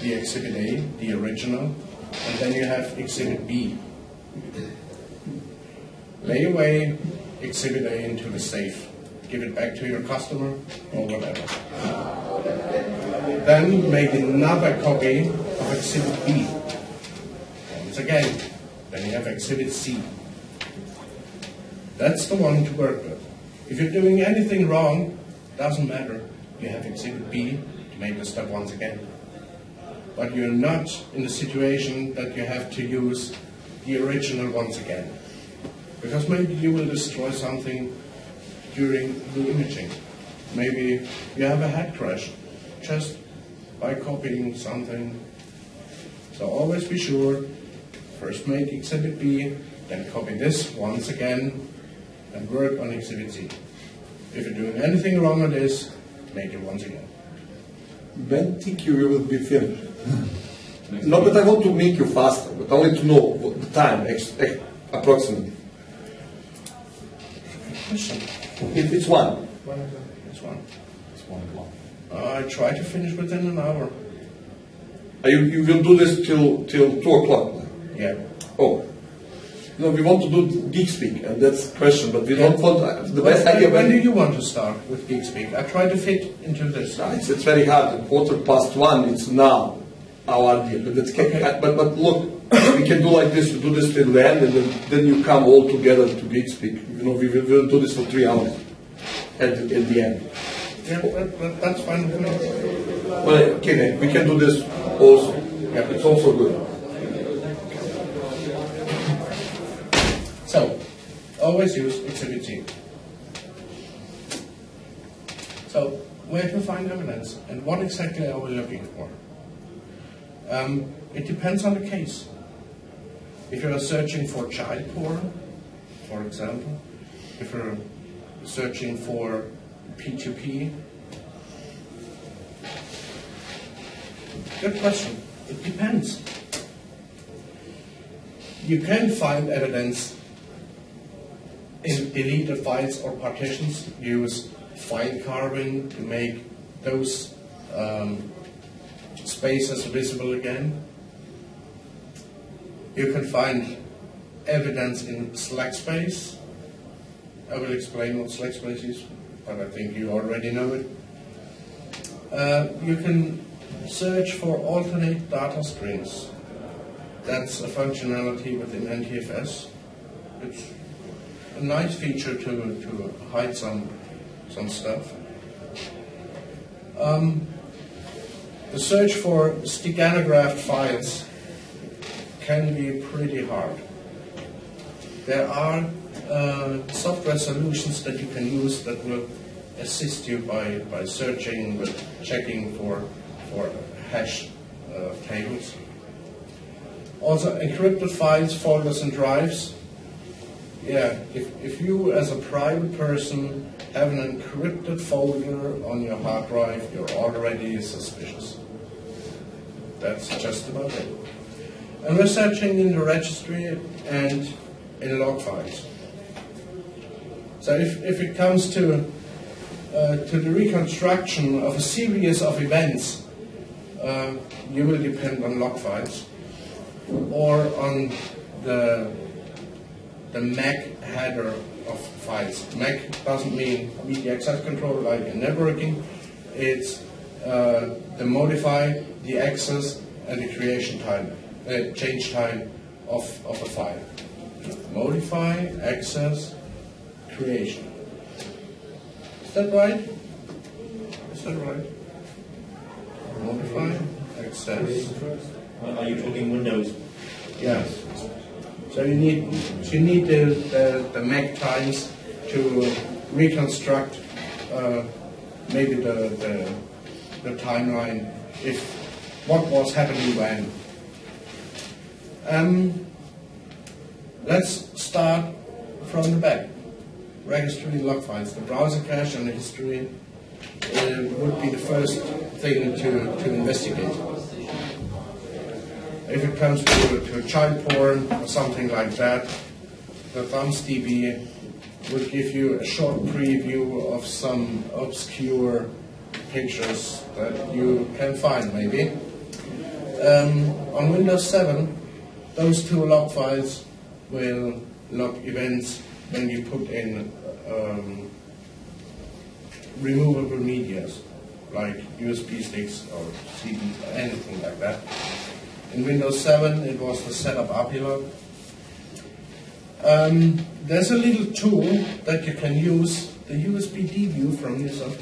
the Exhibit A, the original, and then you have Exhibit B. Lay away Exhibit A into the safe. Give it back to your customer or whatever. Then make another copy of Exhibit B. Once again, then you have Exhibit C. That's the one to work with. If you're doing anything wrong, doesn't matter. You have Exhibit B to make the step once again. But you're not in the situation that you have to use the original once again. Because maybe you will destroy something during the imaging. Maybe you have a head crash just by copying something. So always be sure, first make Exhibit B, then copy this once again, and work on Exhibit C. If you're doing anything wrong on this, make it once again. When think you will be finished? Not that I want to make you faster, but I want to know what the time, approximately. Question. If it's one. It's one. It's 1 o'clock. I try to finish within an hour. You will do this till 2 o'clock? Yeah. Oh. No, we want to do GeekSpeak, and that's the question, but we don't want the best idea. When do you want to start with GeekSpeak? I try to fit into this. It's very hard. 1:15, it's now our idea. But, Okay. but look, we can do like this, we do this till the end, and then you come all together to GeekSpeak. You know, we will do this for 3 hours at the end. Yeah, that's fine with me. Well, okay, we can do this also. Yeah, it's also good. So, always use Exhibit C. So, where to find evidence and what exactly are we looking for? It depends on the case. If you are searching for child porn, for example, if you're searching for P2P, good question. It depends. You can find evidence in deleted files or partitions. Use file carving to make those spaces visible again. You can find evidence in SlackSpace. I will explain what SlackSpace is, but I think you already know it. You can search for alternate data streams. That's a functionality within NTFS. It's a nice feature to hide some stuff. The search for steganographed files can be pretty hard. There are software solutions that you can use that will assist you by searching, with checking for hash tables. Also, encrypted files, folders, and drives. Yeah, if you as a private person have an encrypted folder on your hard drive, you're already suspicious. That's just about it. And we're searching in the registry and in log files. So if it comes to the reconstruction of a series of events, you will depend on log files or on the MAC header of files. MAC doesn't mean media access control like in networking. It's the modify, the access, and the creation time, change time of a file. Modify, access, creation. Is that right? Is that right? Modify, access. Are you talking Windows? Yes. So you need the MAC times to reconstruct maybe the timeline, if what was happening when. Let's start from the back. Registry log files. The browser cache and the history would be the first thing to investigate. If it comes to child porn or something like that, the ThumbsDB would give you a short preview of some obscure pictures that you can find, maybe. On Windows 7, those two log files will log events when you put in removable medias, like USB sticks or CD, anything like that. In Windows 7, it was the setup API log. There's a little tool that you can use, the USB dview from Microsoft.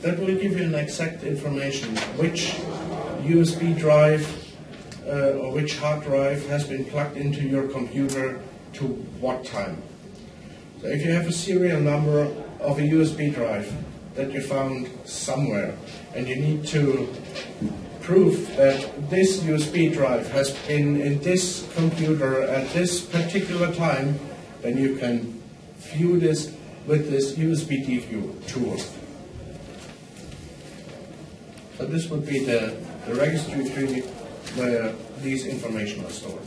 That will give you an exact information which USB drive or which hard drive has been plugged into your computer to what time. So if you have a serial number of a USB drive that you found somewhere and you need to prove that this USB drive has been in this computer at this particular time, then you can view this with this USB dview tool. So this would be the registry tree where these information are stored.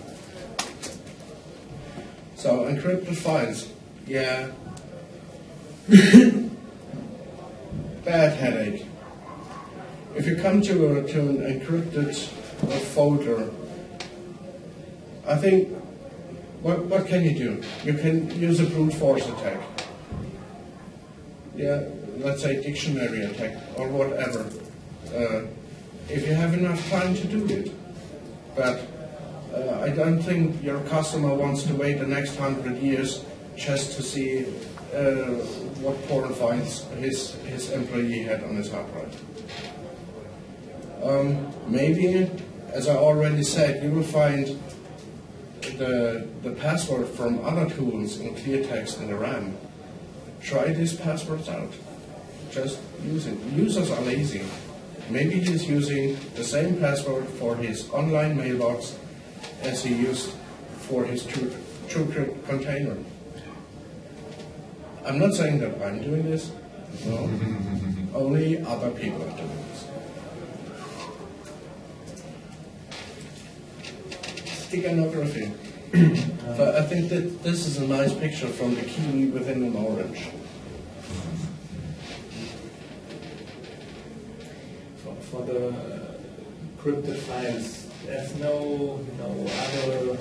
So encrypted files, yeah. Bad headache. If you come to an encrypted folder, I think, what can you do? You can use a brute force attack. Yeah, let's say dictionary attack or whatever. If you have enough time to do it. But I don't think your customer wants to wait the next 100 years just to see what porn files his employee had on his hard drive. Maybe, as I already said, you will find the password from other tools in ClearText and the RAM. Try these passwords out. Just use it. Users are lazy. Maybe he's using the same password for his online mailbox as he used for his TrueCrypt container. I'm not saying that I'm doing this. No. Only other people are doing this. Steganography. So I think that this is a nice picture from the kiwi within an orange. For the encrypted files, there's no other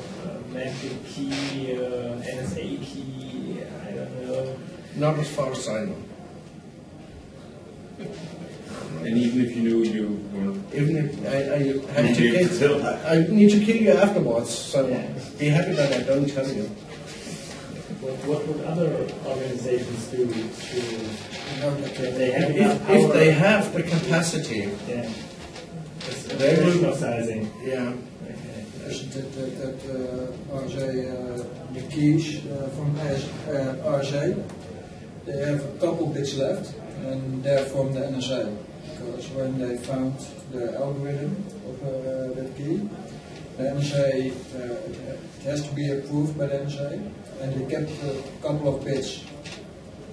magic key, NSA key, I don't know. Not as far as I know. And even if you knew you were... Even if I need to kill you afterwards, so be happy that I don't tell you. What would other organizations do if they have the capacity? Yeah. They will. Sizing. Yeah. Als je dat RJ, the keys from RJ, they have a couple bits left, and they're from the NSA. Because when they found the algorithm of that key, the NSA, it has to be approved by the NSA, and they kept a couple of bits.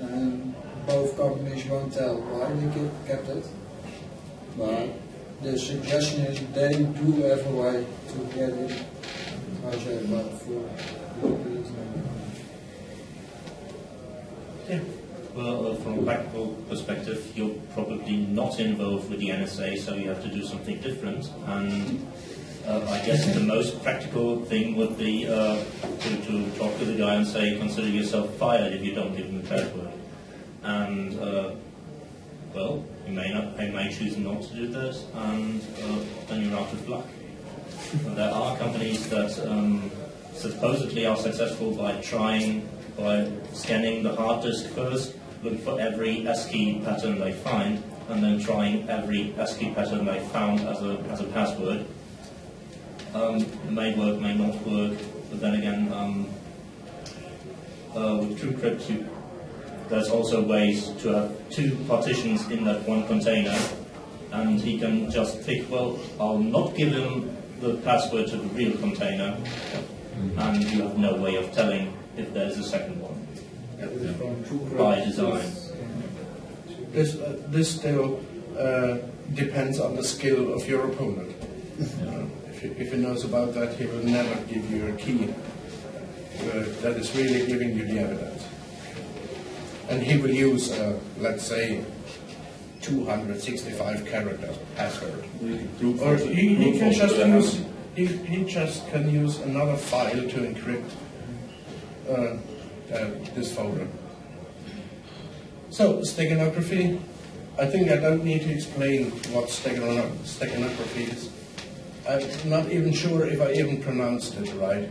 And both companies won't tell why they kept it, but the suggestion is they do have a way to get it. RJ, but for yeah. Well, from a practical perspective, you're probably not involved with the NSA, so you have to do something different. And I guess the most practical thing would be to talk to the guy and say, consider yourself fired if you don't give him the password. And well, you may choose not to do this, and then you're out of luck. There are companies that supposedly are successful by scanning the hard disk first, look for every ASCII pattern they find, and then trying every ASCII pattern they found as a password. It may work, may not work, but then again, with TrueCrypt, there's also ways to have two partitions in that one container, and he can just pick, well, I'll not give him the password to the real container, and you have no way of telling if there's a second one by design. This still depends on the skill of your opponent. If he knows about that, he will never give you a key that is really giving you the evidence. And he will use, let's say, 265 characters password. Or he can just use he just can use another file to encrypt this folder. So steganography, I think I don't need to explain what steganography is. I'm not even sure if I even pronounced it right.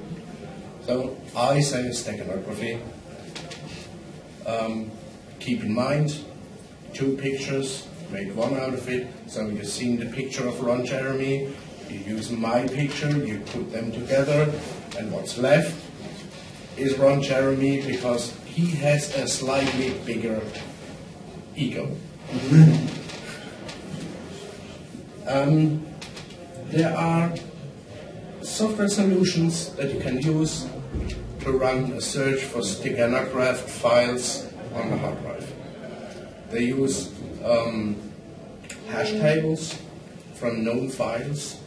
So I say steganography. Keep in mind, two pictures, make one out of it. So you've seen the picture of Ron Jeremy, you use my picture, you put them together, and what's left is Ron Jeremy because he has a slightly bigger ego. There are software solutions that you can use to run a search for steganographed files on the hard drive. They use hash tables from known files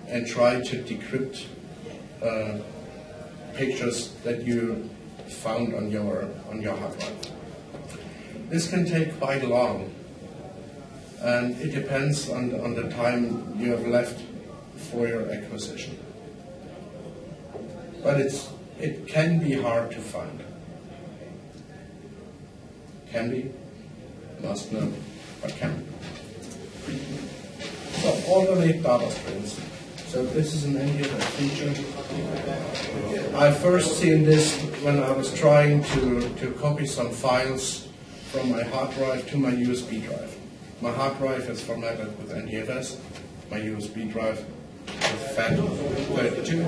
and try to decrypt pictures that you found on your hard drive. This can take quite long, and it depends on the time you have left for your acquisition. But it can be hard to find. Can be, must not, but can be. So orderly data streams. So this is an NDFS feature. I first seen this when I was trying to copy some files from my hard drive to my USB drive. My hard drive is formatted with NDFS, my USB drive with FAT32.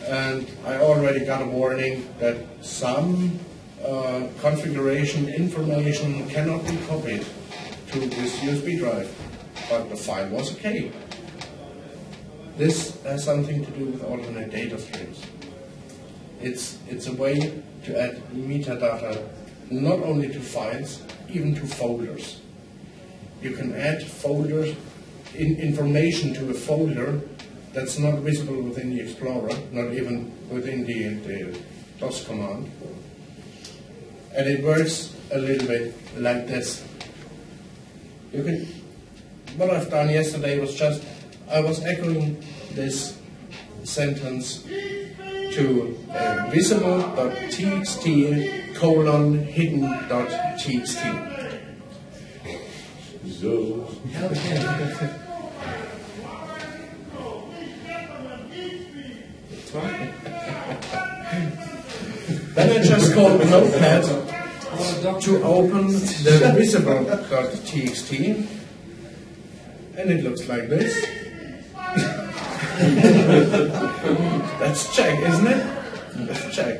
And I already got a warning that some configuration information cannot be copied to this USB drive, but the file was okay. This has something to do with alternate data streams. It's a way to add metadata not only to files, even to folders. You can add folders, information to a folder that's not visible within the Explorer, not even within the DOS command. And it works a little bit like this. What I've done yesterday was just, I was echoing this sentence to visible.txt : hidden.txt. So. Then I just called Notepad to open the visible.txt, and it looks like this. That's check, isn't it? That's check.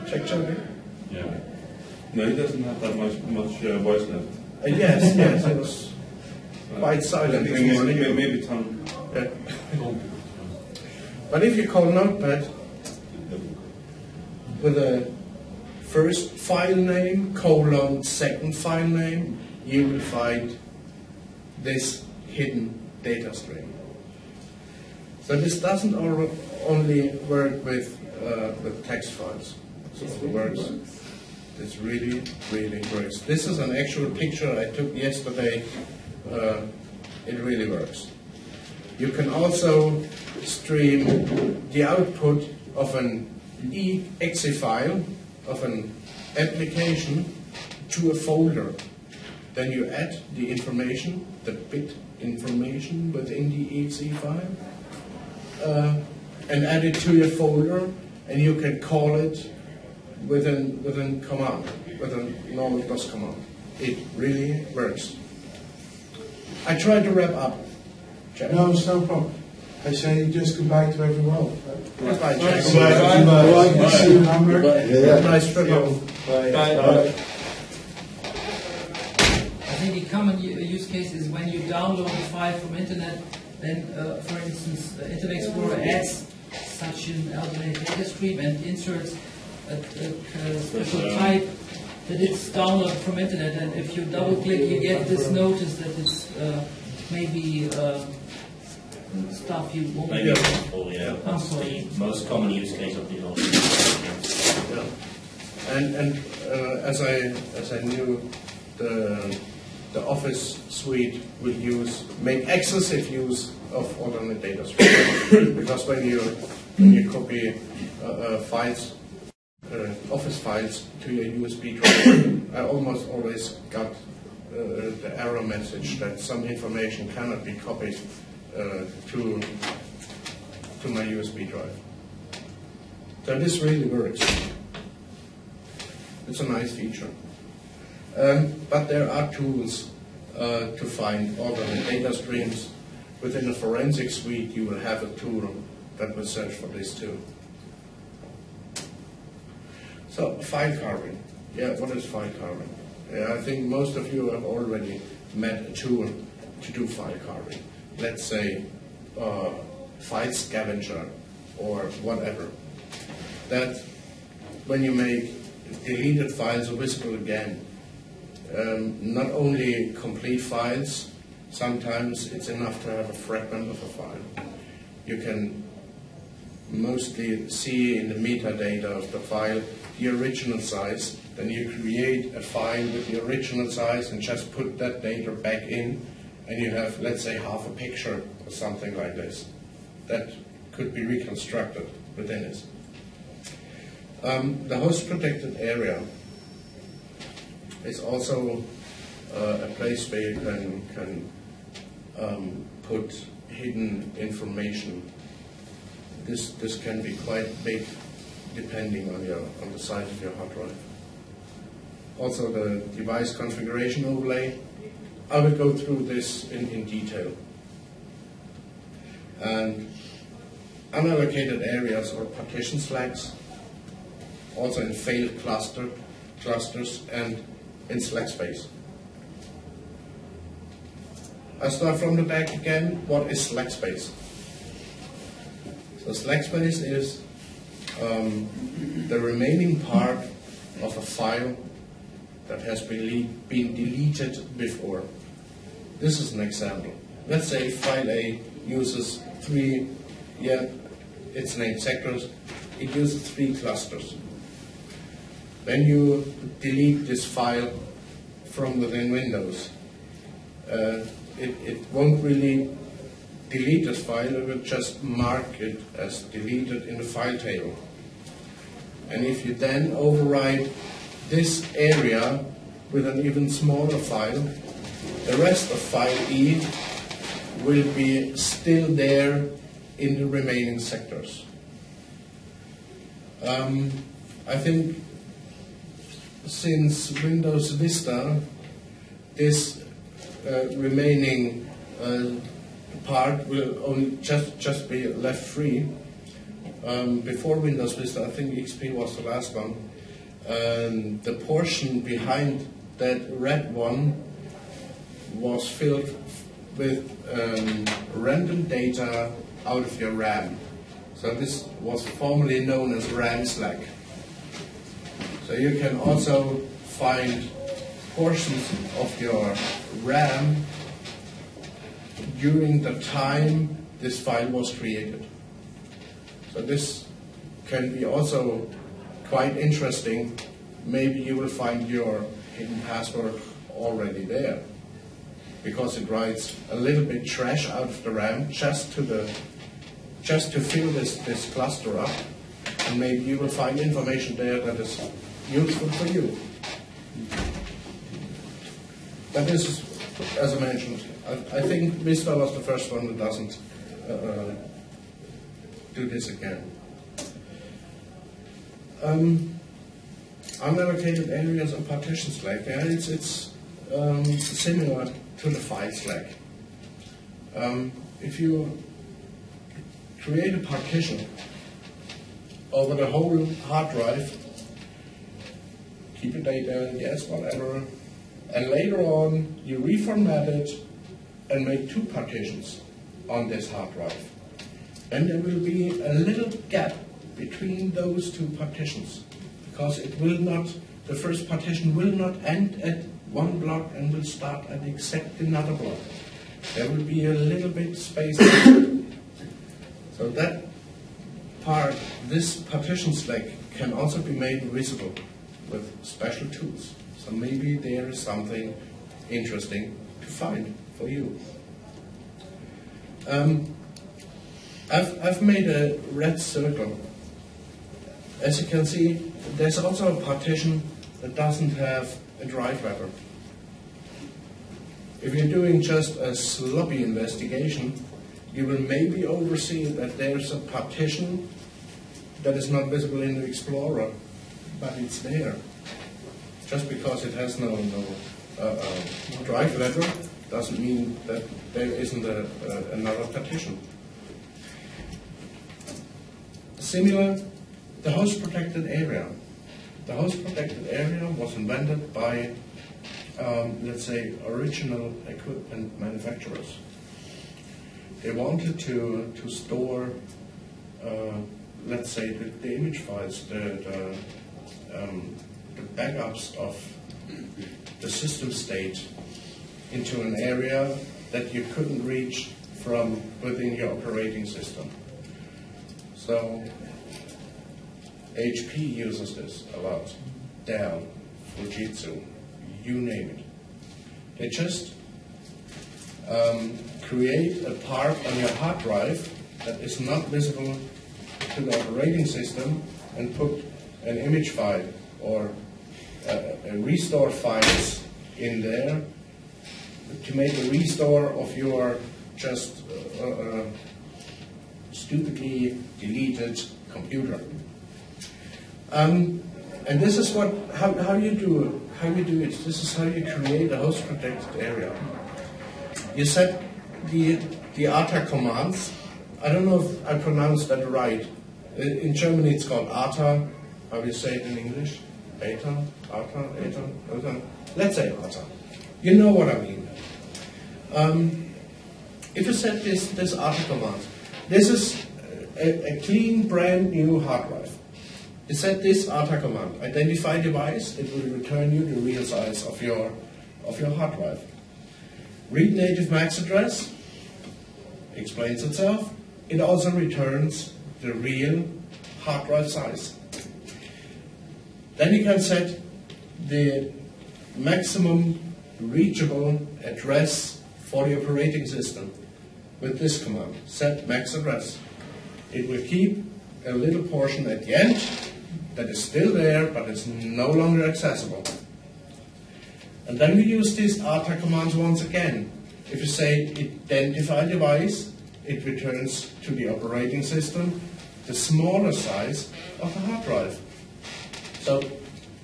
Check. Yeah. No, he doesn't have that much voice left. Yes, it was quite silent this morning. Maybe Tom. Yeah. But if you call Notepad with a first file name, second file name, you will find this hidden data stream. So this doesn't only work with text files. So it works. This really works. This is an actual picture I took yesterday. It really works. You can also stream the output of an exe file of an application to a folder. Then you add the information, the bit information within the exe file, and add it to your folder, and you can call it with a command, with a normal DOS command. It really works. I tried to wrap up. Jack. No, it's no problem. I say just goodbye to everyone. Goodbye, Jack. Goodbye. See you in Hamburg. Nice trip. Bye. I think a common use case is when you download a file from internet, then, for instance, Internet Explorer adds such an alternative data stream and inserts a special type that it's downloaded from internet, and if you double click, you get this notice that it's maybe stuff you won't Maybe be a example, yeah. I'm That's sorry. the most common use case of the whole. And as I knew, the Office suite will make excessive use of alternate data streams because when you copy files, Office files to your USB drive, I almost always got the error message that some information cannot be copied to my USB drive. So this really works. It's a nice feature. But there are tools to find alternate data streams. Within a forensic suite, you will have a tool that will search for this too. So, file carving. Yeah, what is file carving? Yeah, I think most of you have already met a tool to do file carving. Let's say file scavenger or whatever. That when you make deleted files visible again, not only complete files, sometimes it's enough to have a fragment of a file. You can mostly see in the metadata of the file the original size, then you create a file with the original size and just put that data back in, and you have, let's say, half a picture or something like this that could be reconstructed within it. The host protected area is also a place where you can put hidden information. This can be quite big depending on the size of your hard drive. Also the device configuration overlay. I will go through this in detail. And unallocated areas or partition slacks, also in failed clusters and in slack space. I start from the back again. What is slack space? So slack space is the remaining part of a file that has been deleted before. This is an example. Let's say file A uses it's named sectors. It uses 3 clusters. When you delete this file from within Windows, it won't really delete this file, it will just mark it as deleted in the file table. And if you then override this area with an even smaller file, the rest of file E will be still there in the remaining sectors. I think since Windows Vista, this remaining part will only just be left free. Before Windows Vista, I think XP was the last one. The portion behind that red one was filled with random data out of your RAM. So this was formerly known as RAM slack. So you can also find portions of your RAM during the time this file was created. So this can be also quite interesting. Maybe you will find your hidden password already there, because it writes a little bit trash out of the RAM just to fill this cluster up, and maybe you will find information there that is useful for you. But this is, as I mentioned, I think Vista was the first one that doesn't do this again. Unallocated areas and partition slack. Yeah, it's similar to the file slack. If you create a partition over the whole hard drive, keep the data, yes, whatever, and later on you reformat it and make two partitions on this hard drive. And there will be a little gap between those two partitions, because it will not, the first partition will not end at one block and will start at exactly another block. There will be a little bit space. So that part, this partition slack, can also be made visible with special tools. So maybe there is something interesting to find for you. I've made a red circle. As you can see, there's also a partition that doesn't have a drive wrapper. If you're doing just a sloppy investigation, you will maybe oversee that there's a partition that is not visible in the Explorer, but it's there. Just because it has no drive wrapper doesn't mean that there isn't another partition. Similar, the host protected area. The host protected area was invented by, let's say, original equipment manufacturers. They wanted to store, let's say, the image files, the backups of the system state into an area that you couldn't reach from within your operating system. So HP uses this a lot. Dell, Fujitsu, you name it. They just create a part on your hard drive that is not visible to the operating system and put an image file or a restore files in there to make a restore of your just stupidly deleted computer. And this is how you do it. This is how you create a host protected area. You set the ATA commands. I don't know if I pronounced that right. In Germany it's called ATA. How do you say it in English? ATA? ATA? Let's say ATA. You know what I mean. If you set this ATA command, this is a clean, brand new hard drive. You set this ATA command, identify device, it will return you the real size of your hard drive. Read native MAC address, explains itself. It also returns the real hard drive size. Then you can set the maximum reachable address for the operating system with this command, set max address. It will keep a little portion at the end that is still there, but it's no longer accessible. And then we use these ATA commands once again. If you say identify device, it returns to the operating system the smaller size of the hard drive. So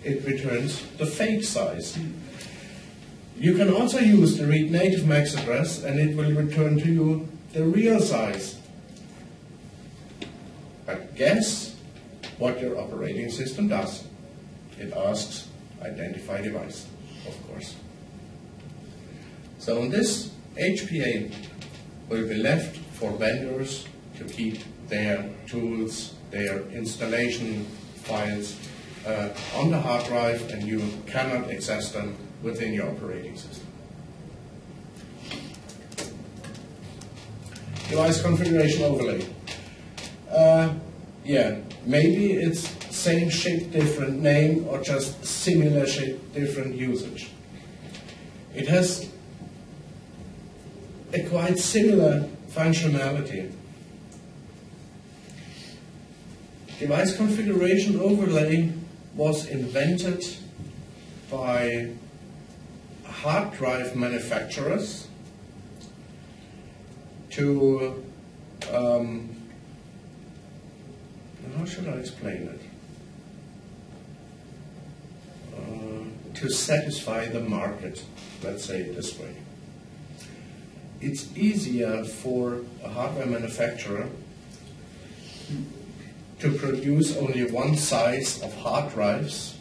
it returns the fake size. You can also use the read native MAC address and it will return to you the real size. But guess what your operating system does? It asks identify device, of course. So on this, HPA will be left for vendors to keep their tools, their installation files on the hard drive, and you cannot access them within your operating system. Device configuration overlay. Yeah, maybe it's same ship, different name, or just similar ship, different usage. It has a quite similar functionality. Device configuration overlay was invented by hard drive manufacturers to how should I explain it? To satisfy the market, let's say it this way. It's easier for a hardware manufacturer to produce only one size of hard drives,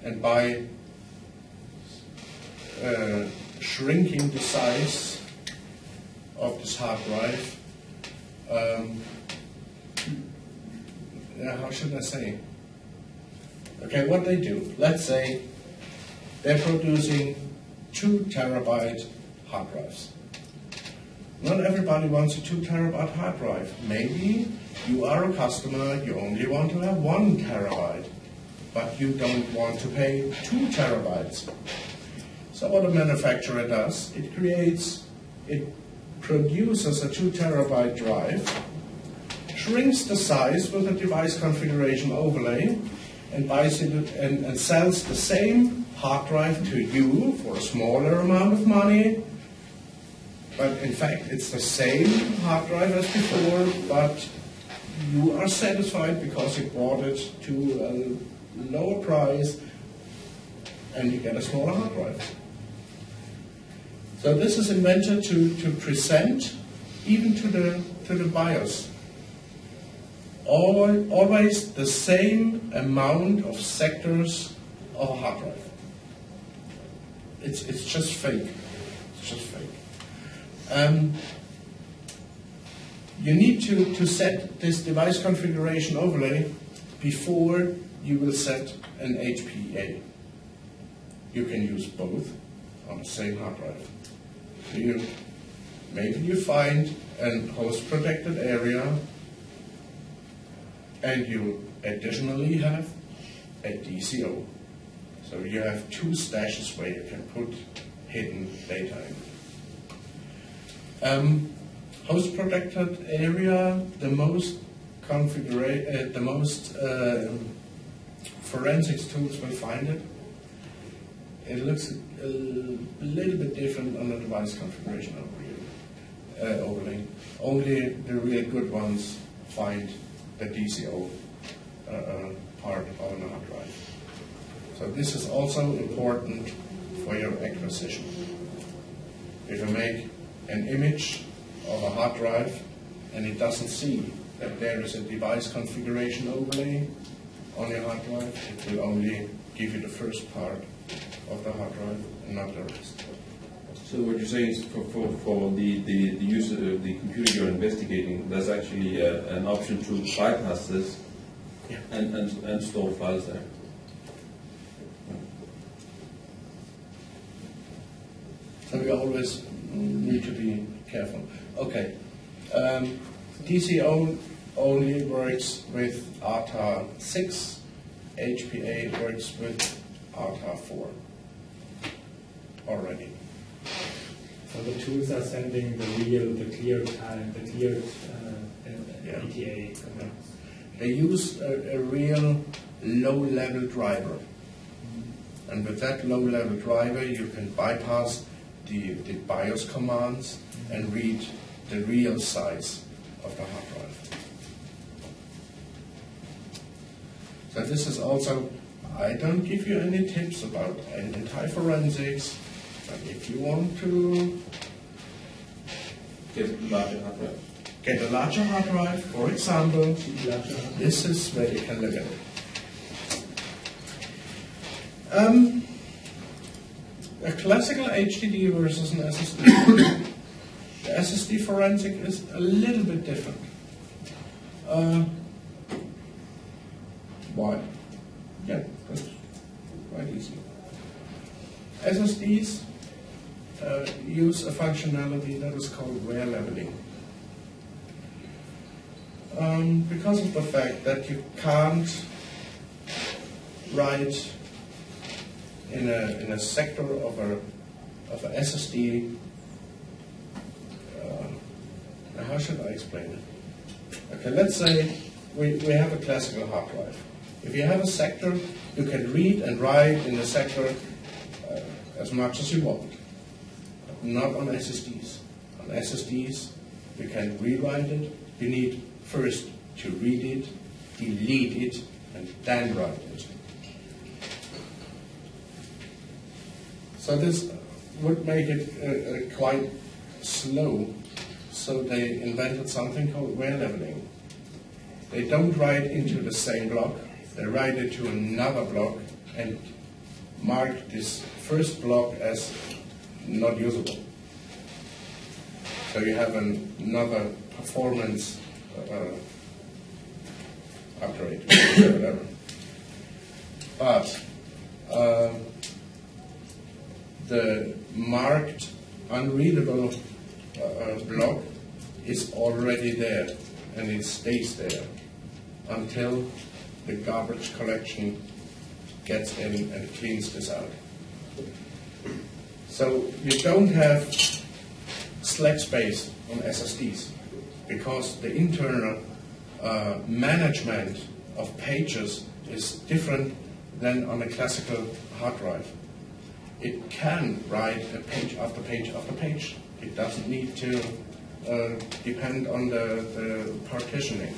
and by shrinking the size of this hard drive, how should I say? Okay, what they do, let's say they're producing 2 terabyte hard drives. Not everybody wants a 2 terabyte hard drive. Maybe you are a customer, you only want to have 1 terabyte, but you don't want to pay 2 terabytes. So what a manufacturer does, it produces a 2 terabyte drive, shrinks the size with a device configuration overlay, and buys it and sells the same hard drive to you for a smaller amount of money. But in fact, it's the same hard drive as before, but you are satisfied because you bought it to a lower price and you get a smaller hard drive. So this is invented to present even to the buyers always the same amount of sectors of a hard drive. It's just fake. It's just fake. You need to set this device configuration overlay before you will set an HPA. You can use both on the same hard drive. So maybe you find a host protected area, and you additionally have a DCO. So you have 2 stashes where you can put hidden data in. Host protected area, the most forensics tools will find it. It looks a little bit different on the device configuration overlay. Only the really good ones find the DCO part on the hard drive. So this is also important for your acquisition. If you make an image of a hard drive and it doesn't see that there is a device configuration overlay on your hard drive, it will only give you the first part of the hard drive and not the rest. So what you're saying is for the user, the computer you're investigating, there's actually an option to bypass this and store files there. So we always need to be careful. Okay. DCO only works with ATA 6. HPA works with ATA 4 already. So the tools are sending the cleared ETA commands. They use a real low-level driver. And with that low-level driver, you can bypass the BIOS commands and read the real size of the hard drive. So this is also, I don't give you any tips about anti-forensics, but if you want to get a larger hard drive, for example, this is where you can look at it. A classical HDD versus an SSD. The SSD forensic is a little bit different. Why? Yeah, that's quite easy. SSDs use a functionality that is called wear leveling. Because of the fact that you can't write in a sector of a SSD, how should I explain it? Okay, let's say we have a classical hard drive. If you have a sector, you can read and write in the sector as much as you want, but not on SSDs. On SSDs, you can rewrite it. You need first to read it, delete it, and then write it. So this would make it quite slow. So they invented something called wear leveling. They don't write into the same block. They write it to another block and mark this first block as not usable. So you have another performance upgrade, or whatever. But the marked unreadable block is already there, and it stays there until the garbage collection gets in and cleans this out. So you don't have slack space on SSDs because the internal management of pages is different than on a classical hard drive. It can write a page after page after page. It doesn't need to depend on the partitioning.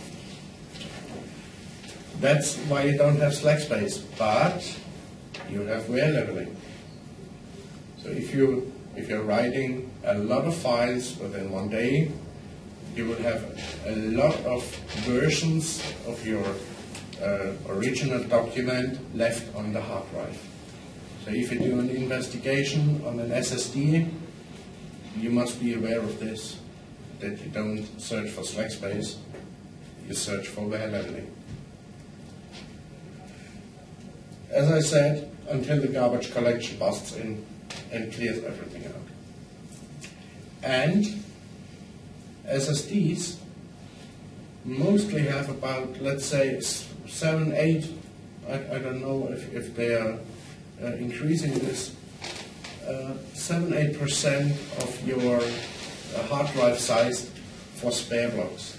That's why you don't have slack space, but you have wear leveling. So if you're writing a lot of files within one day, you will have a lot of versions of your original document left on the hard drive. So if you do an investigation on an SSD, you must be aware of this, that you don't search for slack space, you search for wear leveling. As I said, until the garbage collection busts in and clears everything out. And SSDs mostly have about, let's say, 7, 8, I don't know if they are increasing this, 7-8% of your hard drive size for spare blocks.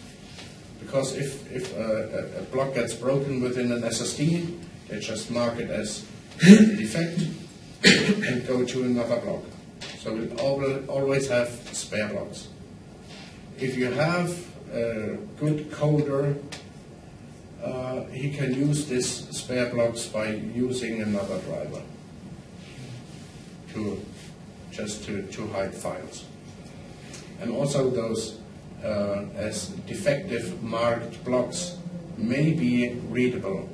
Because if a block gets broken within an SSD, they just mark it as defect and go to another block. So we always have spare blocks. If you have a good coder, he can use these spare blocks by using another driver to hide files. And also those as defective marked blocks may be readable.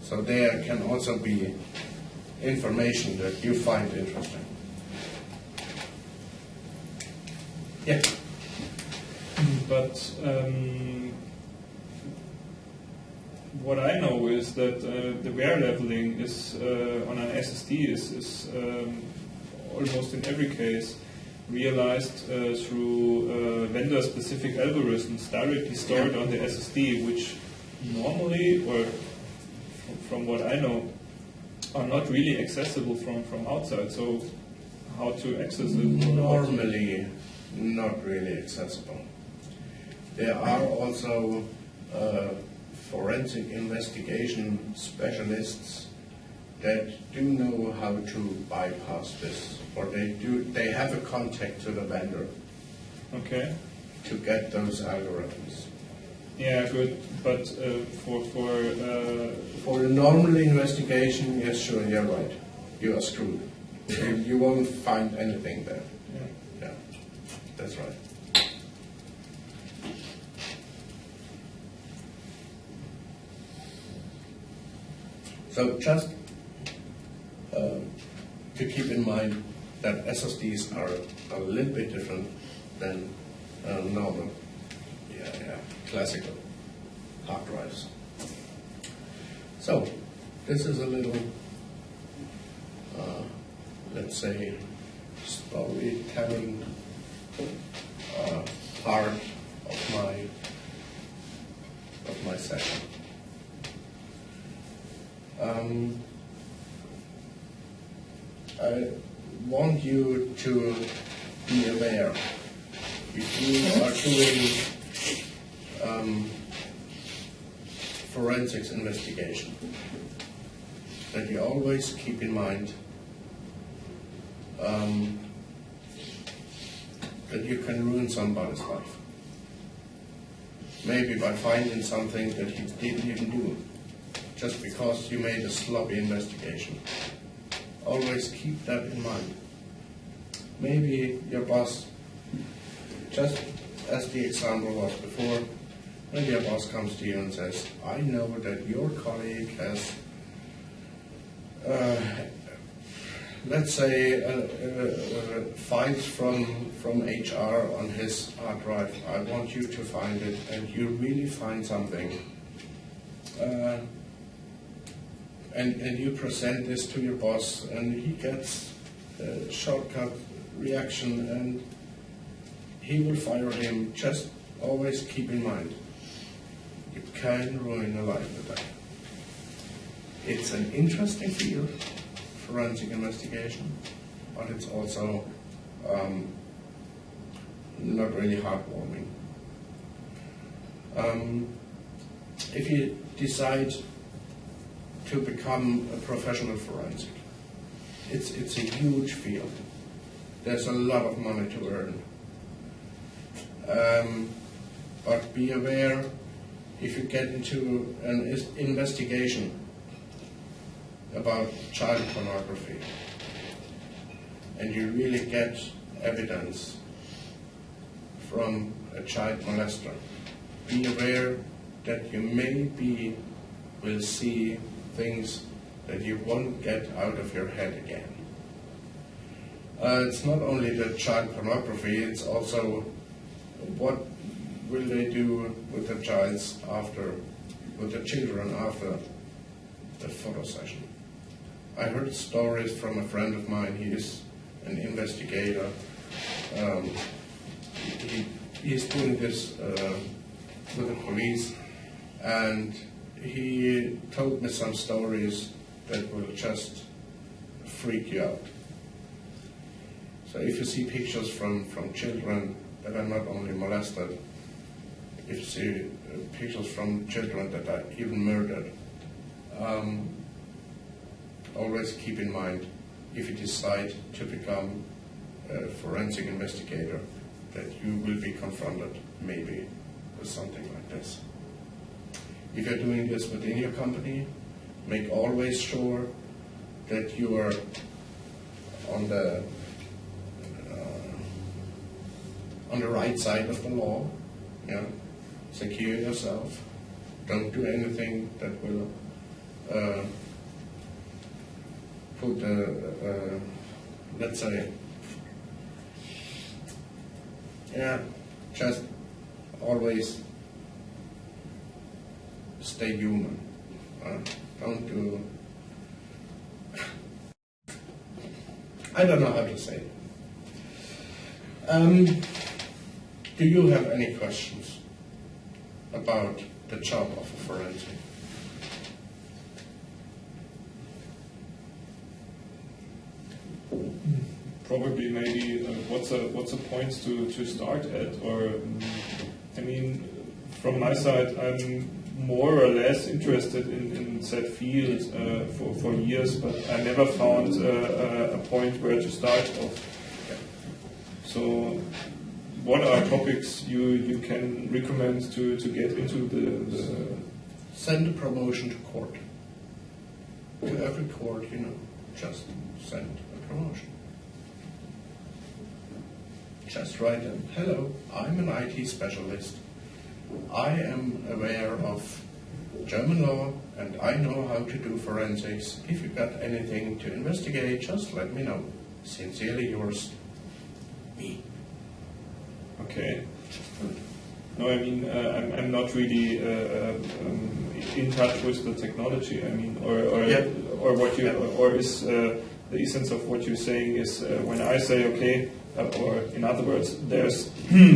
So there can also be information that you find interesting. Yeah. But what I know is that the wear leveling is on an SSD is almost in every case realized through vendor-specific algorithms directly stored on the SSD, which normally, or from what I know, are not really accessible from outside. So how to access it? Normally not really accessible. There are also forensic investigation specialists that do know how to bypass this, or they have a contact to the vendor. Okay. To get those algorithms. Yeah, good. But for a normal investigation, yes, sure, you're right. You are screwed. You won't find anything there. Yeah, that's right. So just to keep in mind that SSDs are a little bit different than normal, classical hard drives. So this is a little, let's say, storytelling part of my session. I want you to be aware, if you are doing forensics investigation, that you always keep in mind that you can ruin somebody's life. Maybe by finding something that he didn't even do, just because you made a sloppy investigation. Always keep that in mind. Maybe your boss, just as the example was before, Maybe a boss comes to you and says, I know that your colleague has, let's say, files from HR on his hard drive. I want you to find it, and you really find something. And you present this to your boss, and he gets a shortcut reaction, and he will fire him. Just always keep in mind, you can ruin a life with that. It's an interesting field, forensic investigation, but it's also not really heartwarming. If you decide to become a professional forensic, it's a huge field. There's a lot of money to earn. But be aware, if you get into an investigation about child pornography and you really get evidence from a child molester, be aware that you maybe will see things that you won't get out of your head again. It's not only the child pornography, it's also what will they do with the children after the photo session. I heard stories from a friend of mine. He is an investigator. He's doing this with the police, and he told me some stories that will just freak you out. So if you see pictures from children that are not only molested, if you see pictures from children that are even murdered, always keep in mind, if you decide to become a forensic investigator, that you will be confronted maybe with something like this. If you're doing this within your company, make always sure that you are on the right side of the law. Yeah, secure yourself. Don't do anything that will put, let's say, just always stay human. Don't do. I don't know how to say it. Do you have any questions about the job of a forensic? Probably, maybe, what's a point to start at? Or, I mean, from my side, I'm more or less interested in said field for years, but I never found a point where to start off. So, what are topics you can recommend to get into the... Send a promotion to court. To every court, just send a promotion. Just write them, hello, I'm an IT specialist. I am aware of German law and I know how to do forensics. If you've got anything to investigate, just let me know. Sincerely yours, me. Okay. No, I mean, I'm not really in touch with the technology. I mean, or what you, or is the essence of what you're saying is when I say okay, or in other words, there's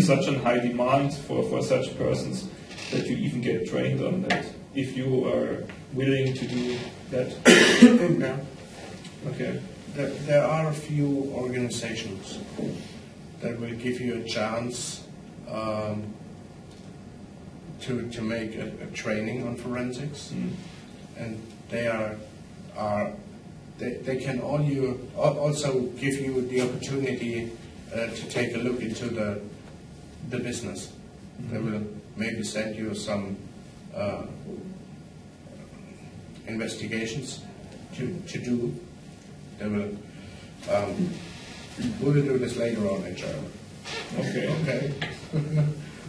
such a high demand for such persons that you even get trained on that. If you are willing to do that. Yeah. Okay. There are a few organizations that will give you a chance to make a training on forensics, and they can also give you the opportunity to take a look into the business. They will maybe send you some investigations to do. They will. We will do this later on in German. Okay. Okay.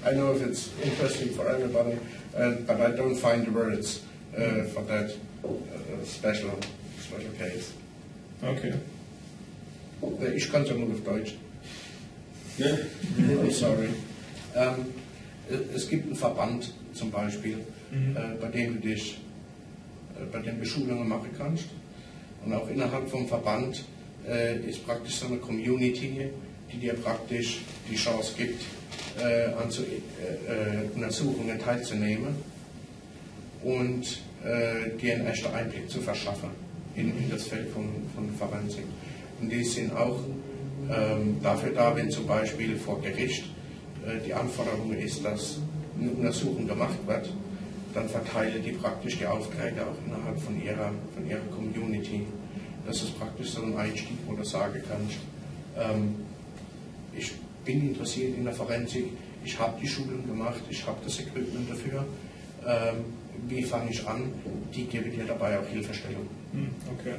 I know if it's interesting for everybody, but I don't find the words for that special case. Okay. Ich kann es ja nur auf Deutsch. I'm sorry. Es gibt einen Verband zum Beispiel, bei dem du Schulungen machen kannst. Und auch innerhalb vom Verband ist praktisch so eine Community, die dir praktisch die Chance gibt, an so Untersuchungen teilzunehmen und dir einen ersten Einblick zu verschaffen in das Feld von Forensik. Und die sind auch dafür da, wenn zum Beispiel vor Gericht die Anforderung ist, dass eine Untersuchung gemacht wird, dann verteilen die praktisch die Aufträge auch innerhalb von ihrer Community. Das ist praktisch so ein Einstieg, wo du sagen kannst, ich bin interessiert in der Forensik, ich habe die Schulung gemacht, ich habe das Equipment dafür. Wie fange ich an? Die geben dir dabei auch Hilfestellung. Okay.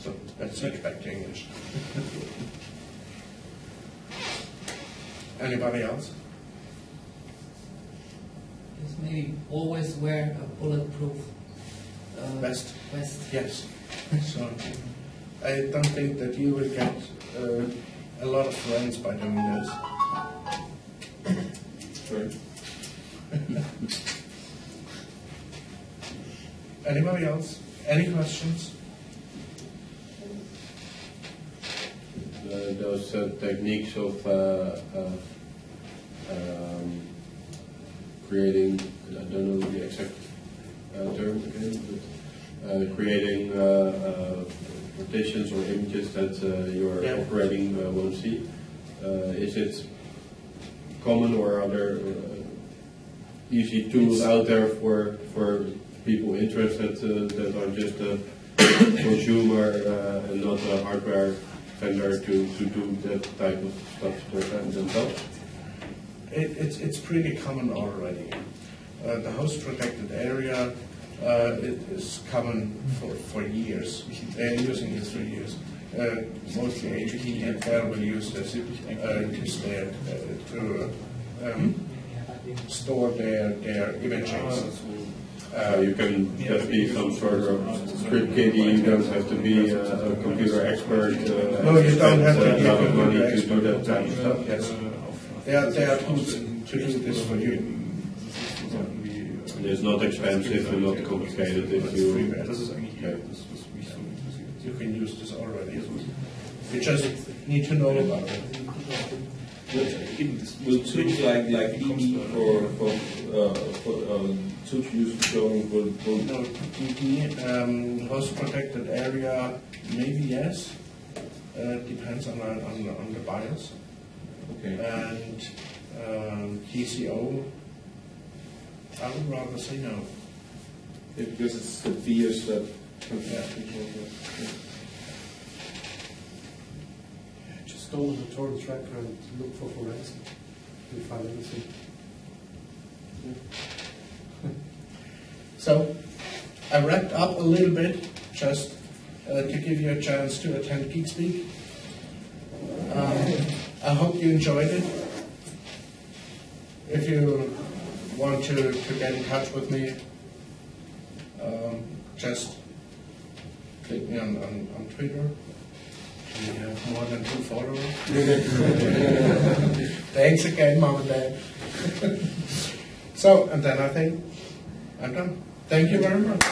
So, let's switch back to English. Anybody else? Yes, maybe always wear a bulletproof Vest. vest. Yes. So, I don't think that you will get a lot of friends by doing this. Sorry. Anybody else? Any questions? Those techniques of creating, I don't know the exact term again, but creating partitions or images that your operating won't see. Is it common, or are there easy tools out there for people interested that are just a consumer and not a hardware vendor to do that type of stuff themselves? It's pretty common already. The host protected area it is common for years. They're using it for years. Mostly HP and Dell will use this to store their images. You can just be some sort of script kiddie, you don't have to be a computer expert. No, you don't have to be a lot of money computer to do expert. that type of stuff. Yes. There are tools to do this for you. It's not expensive and not complicated if you... You can use this already. You just need to know about it. Will tools like DB for tools used for showing will No, DB, host protected area, maybe yes. Depends on the BIOS. Okay. And TCO, I would rather say no. Because it's the BIOS that Just go on the torrent tracker and look for forensic. You'll find everything. So, I wrapped up a little bit just to give you a chance to attend GeekSpeak. I hope you enjoyed it. If you want to get in touch with me, just click me on Twitter. We have more than 2 followers. Thanks again, Mom and Dad. So, and then I think I'm done. Thank you very much.